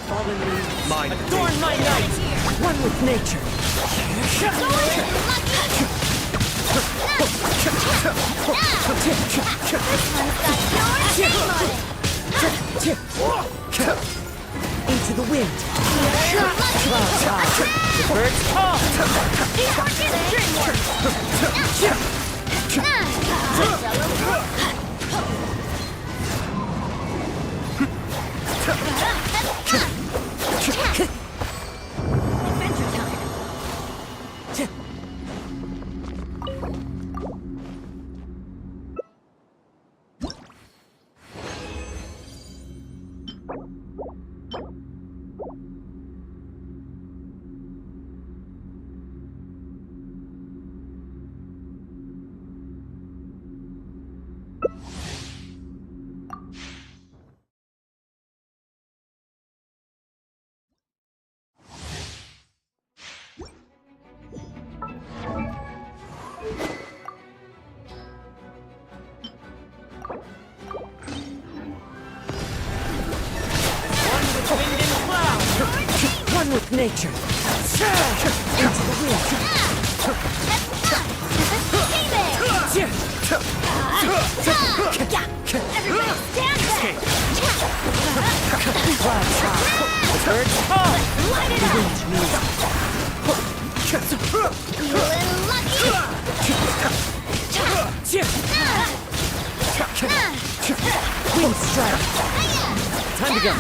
Fallen leaves, mine. Adorn my night! One with nature! Into the wind! The birds call! Adventure time. One with nature! Into the wind! Everybody stand back! The birds call! Light it up! Feeling lucky! Wind strike! Time to go!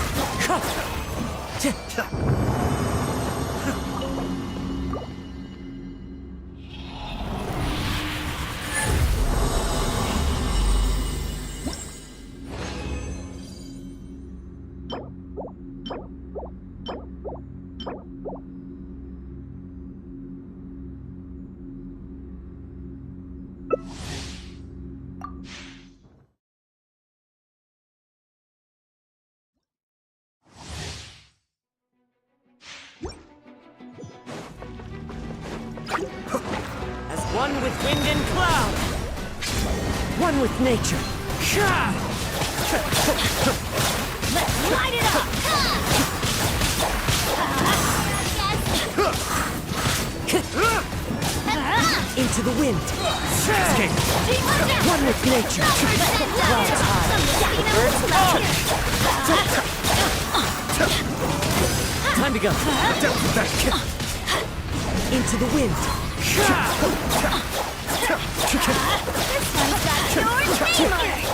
As one with wind and cloud! One with nature! Let's light it up! Into the wind! One with nature! Clouds high! The birds call! Time to go! Into the wind! This one's got your name on it!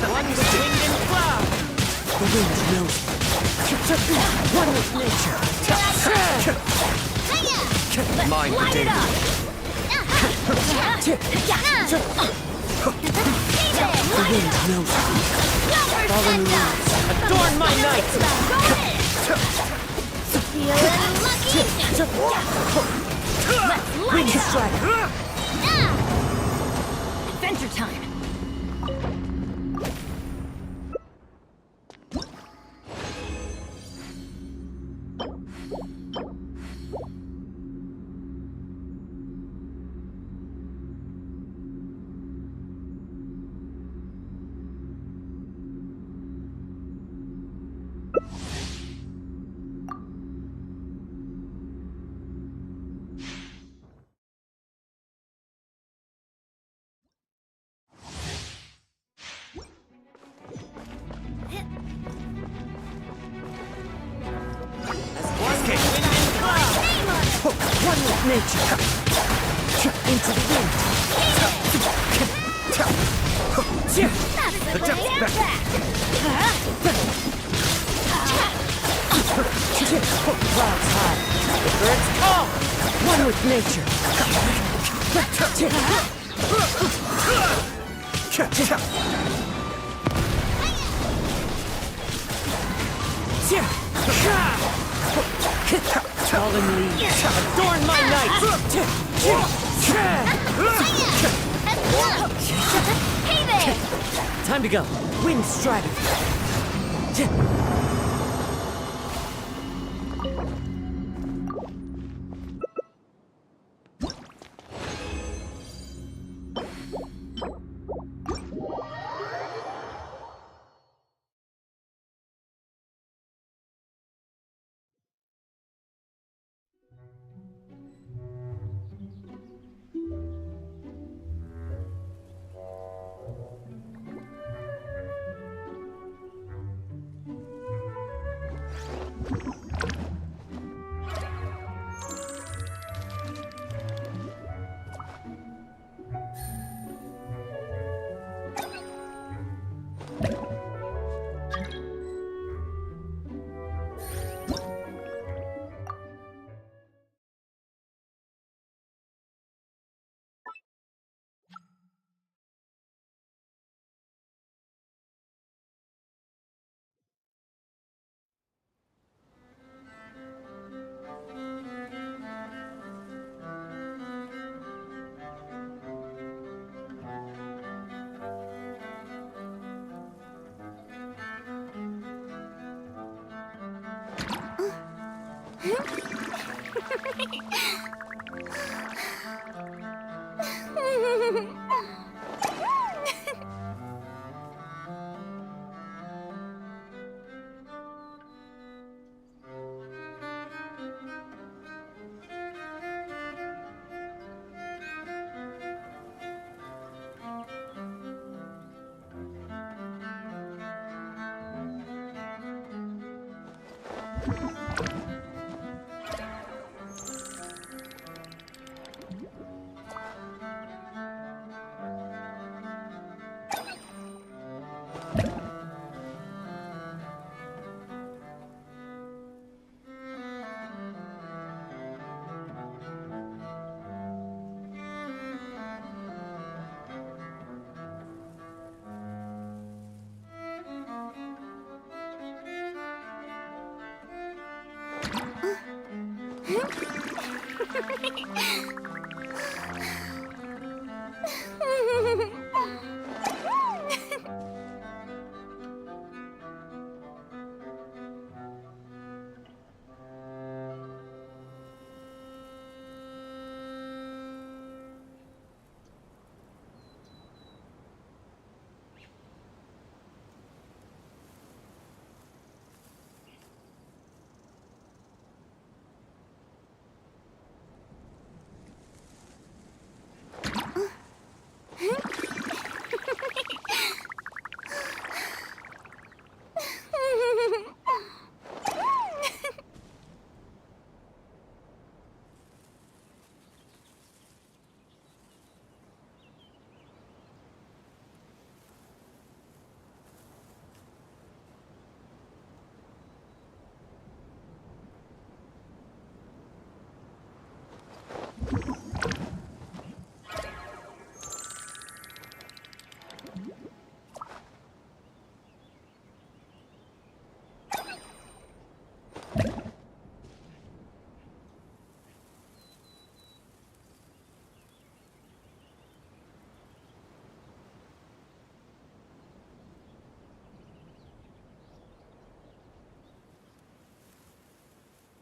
One with wind and cloud! The wind knows me. One with nature! Mine light it up! The wind knows me. Fallen leaves, adorn my night! Feeling lucky! Let's light Wind it up! strike! Adventure time! with nature. Into the wind. The depth's back. Clouds high. The birds call. One with nature. Fallen leaves adorn my night. Hey there! Time to go. Wind strider.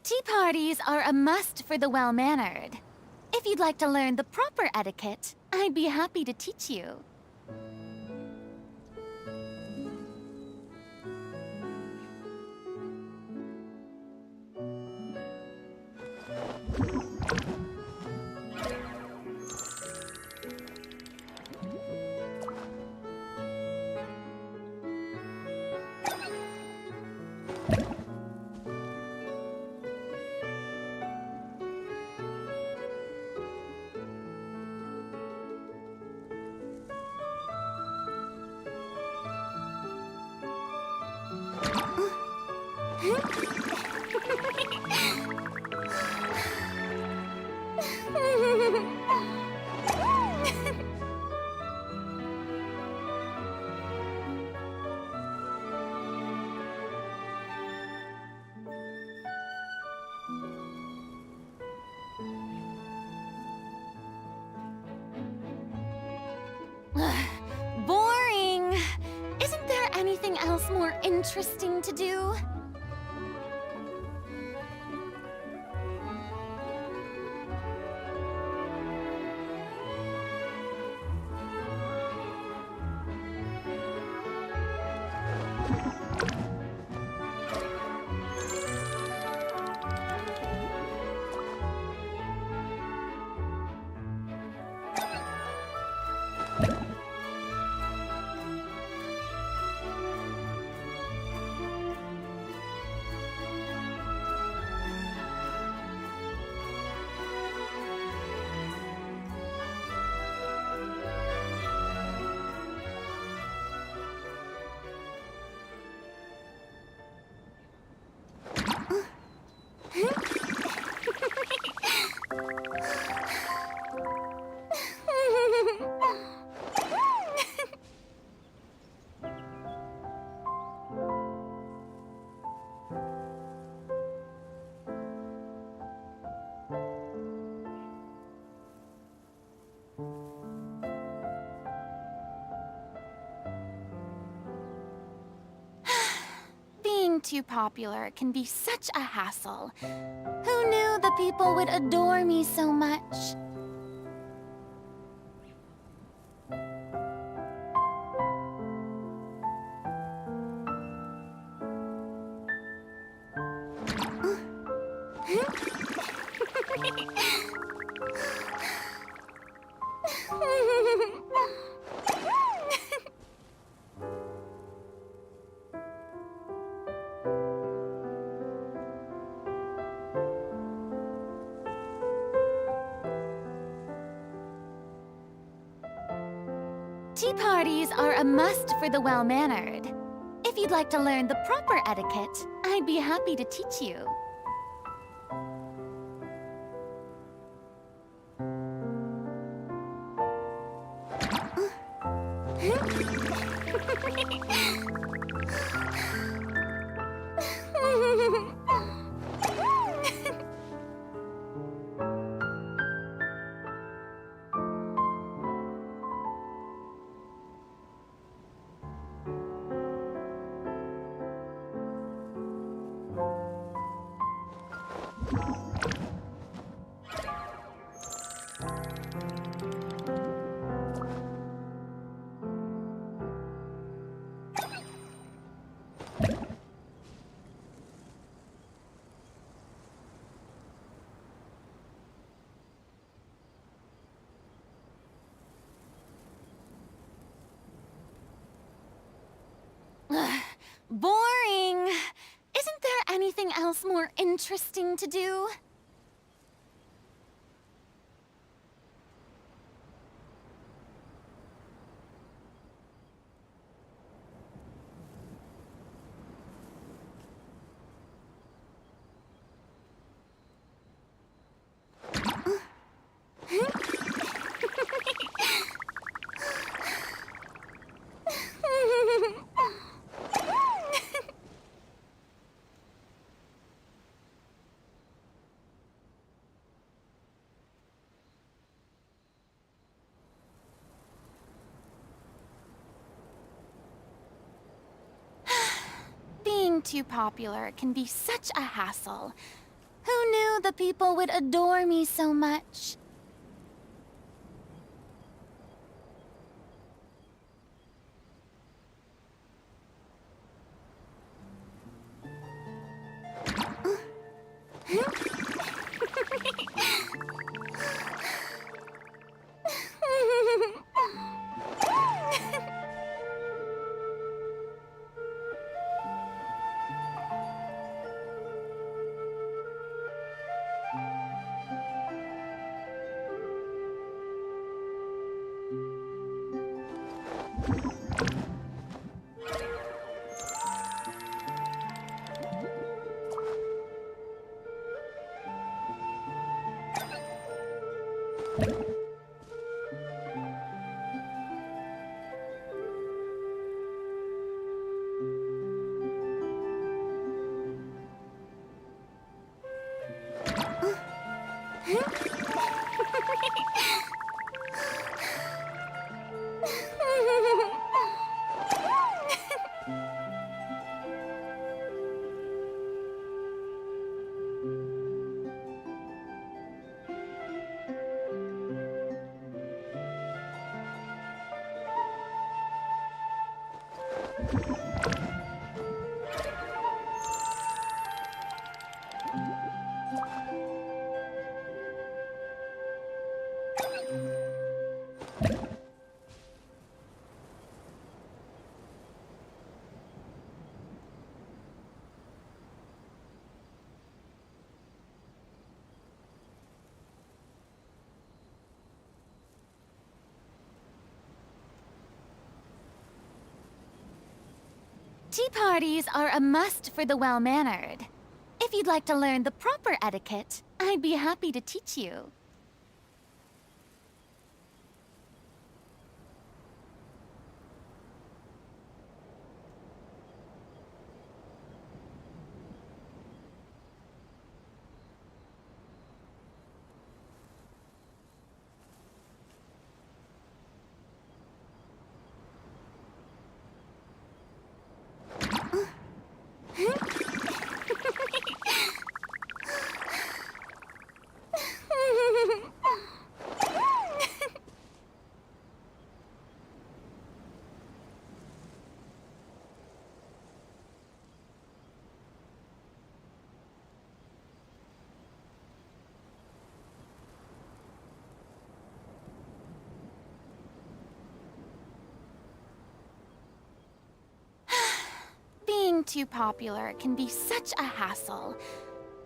Tea parties are a must for the well-mannered. If you'd like to learn the proper etiquette, I'd be happy to teach you. Boring. Isn't there anything else more interesting to do? Being too popular can be such a hassle. Who knew the people would adore me so much? Tea parties are a must for the well-mannered. If you'd like to learn the proper etiquette, I'd be happy to teach you. Boring. Isn't there anything else more interesting to do? Being too popular can be such a hassle. Who knew the people would adore me so much? Tea parties are a must for the well-mannered. If you'd like to learn the proper etiquette, I'd be happy to teach you. Being too popular can be such a hassle.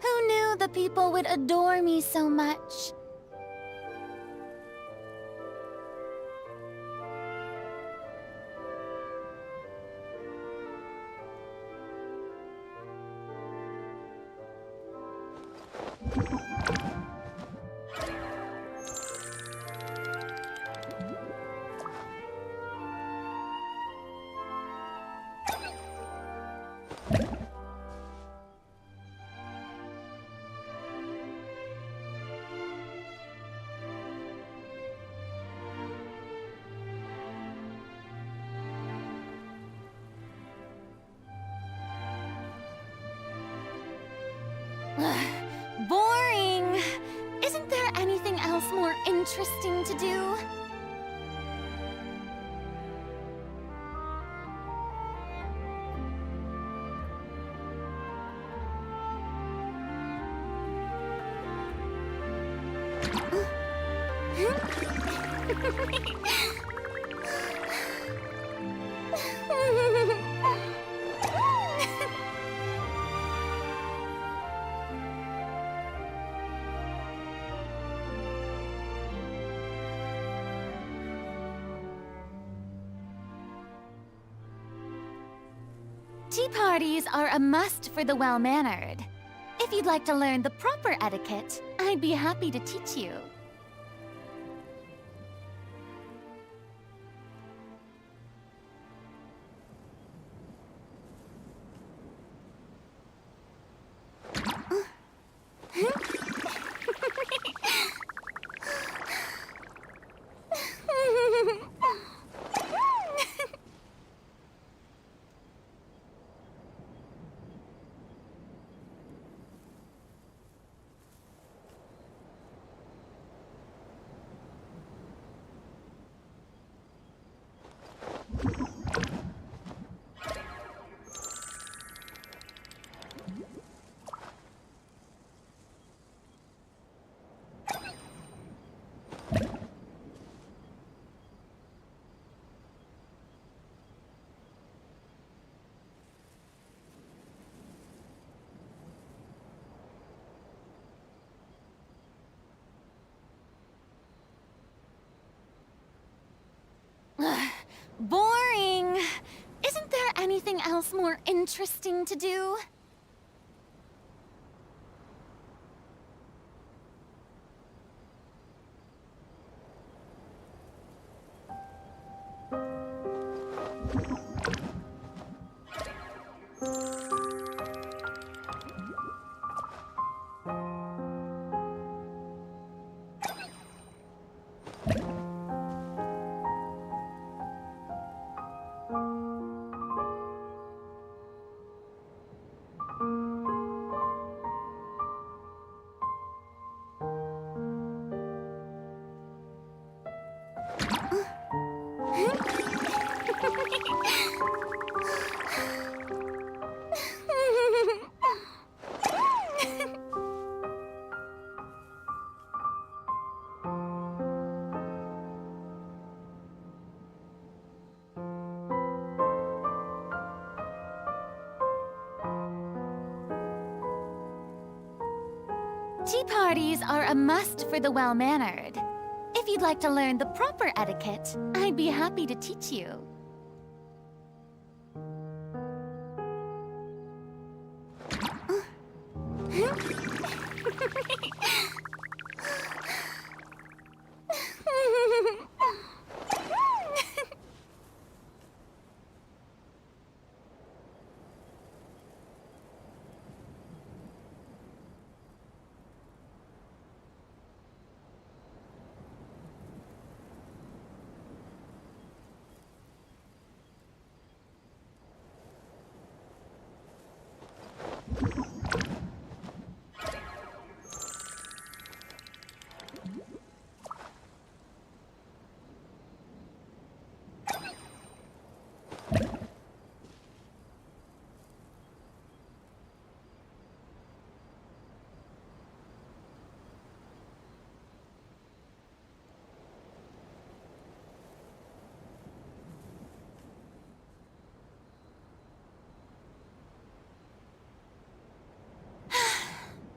Who knew the people would adore me so much? Boring! Isn't there anything else more interesting to do? Tea parties are a must for the well-mannered. If you'd like to learn the proper etiquette, I'd be happy to teach you. Boring! Isn't there anything else more interesting to do? Tea parties are a must for the well-mannered. If you'd like to learn the proper etiquette, I'd be happy to teach you.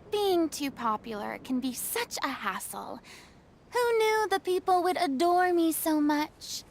Being too popular can be such a hassle. Who knew the people would adore me so much?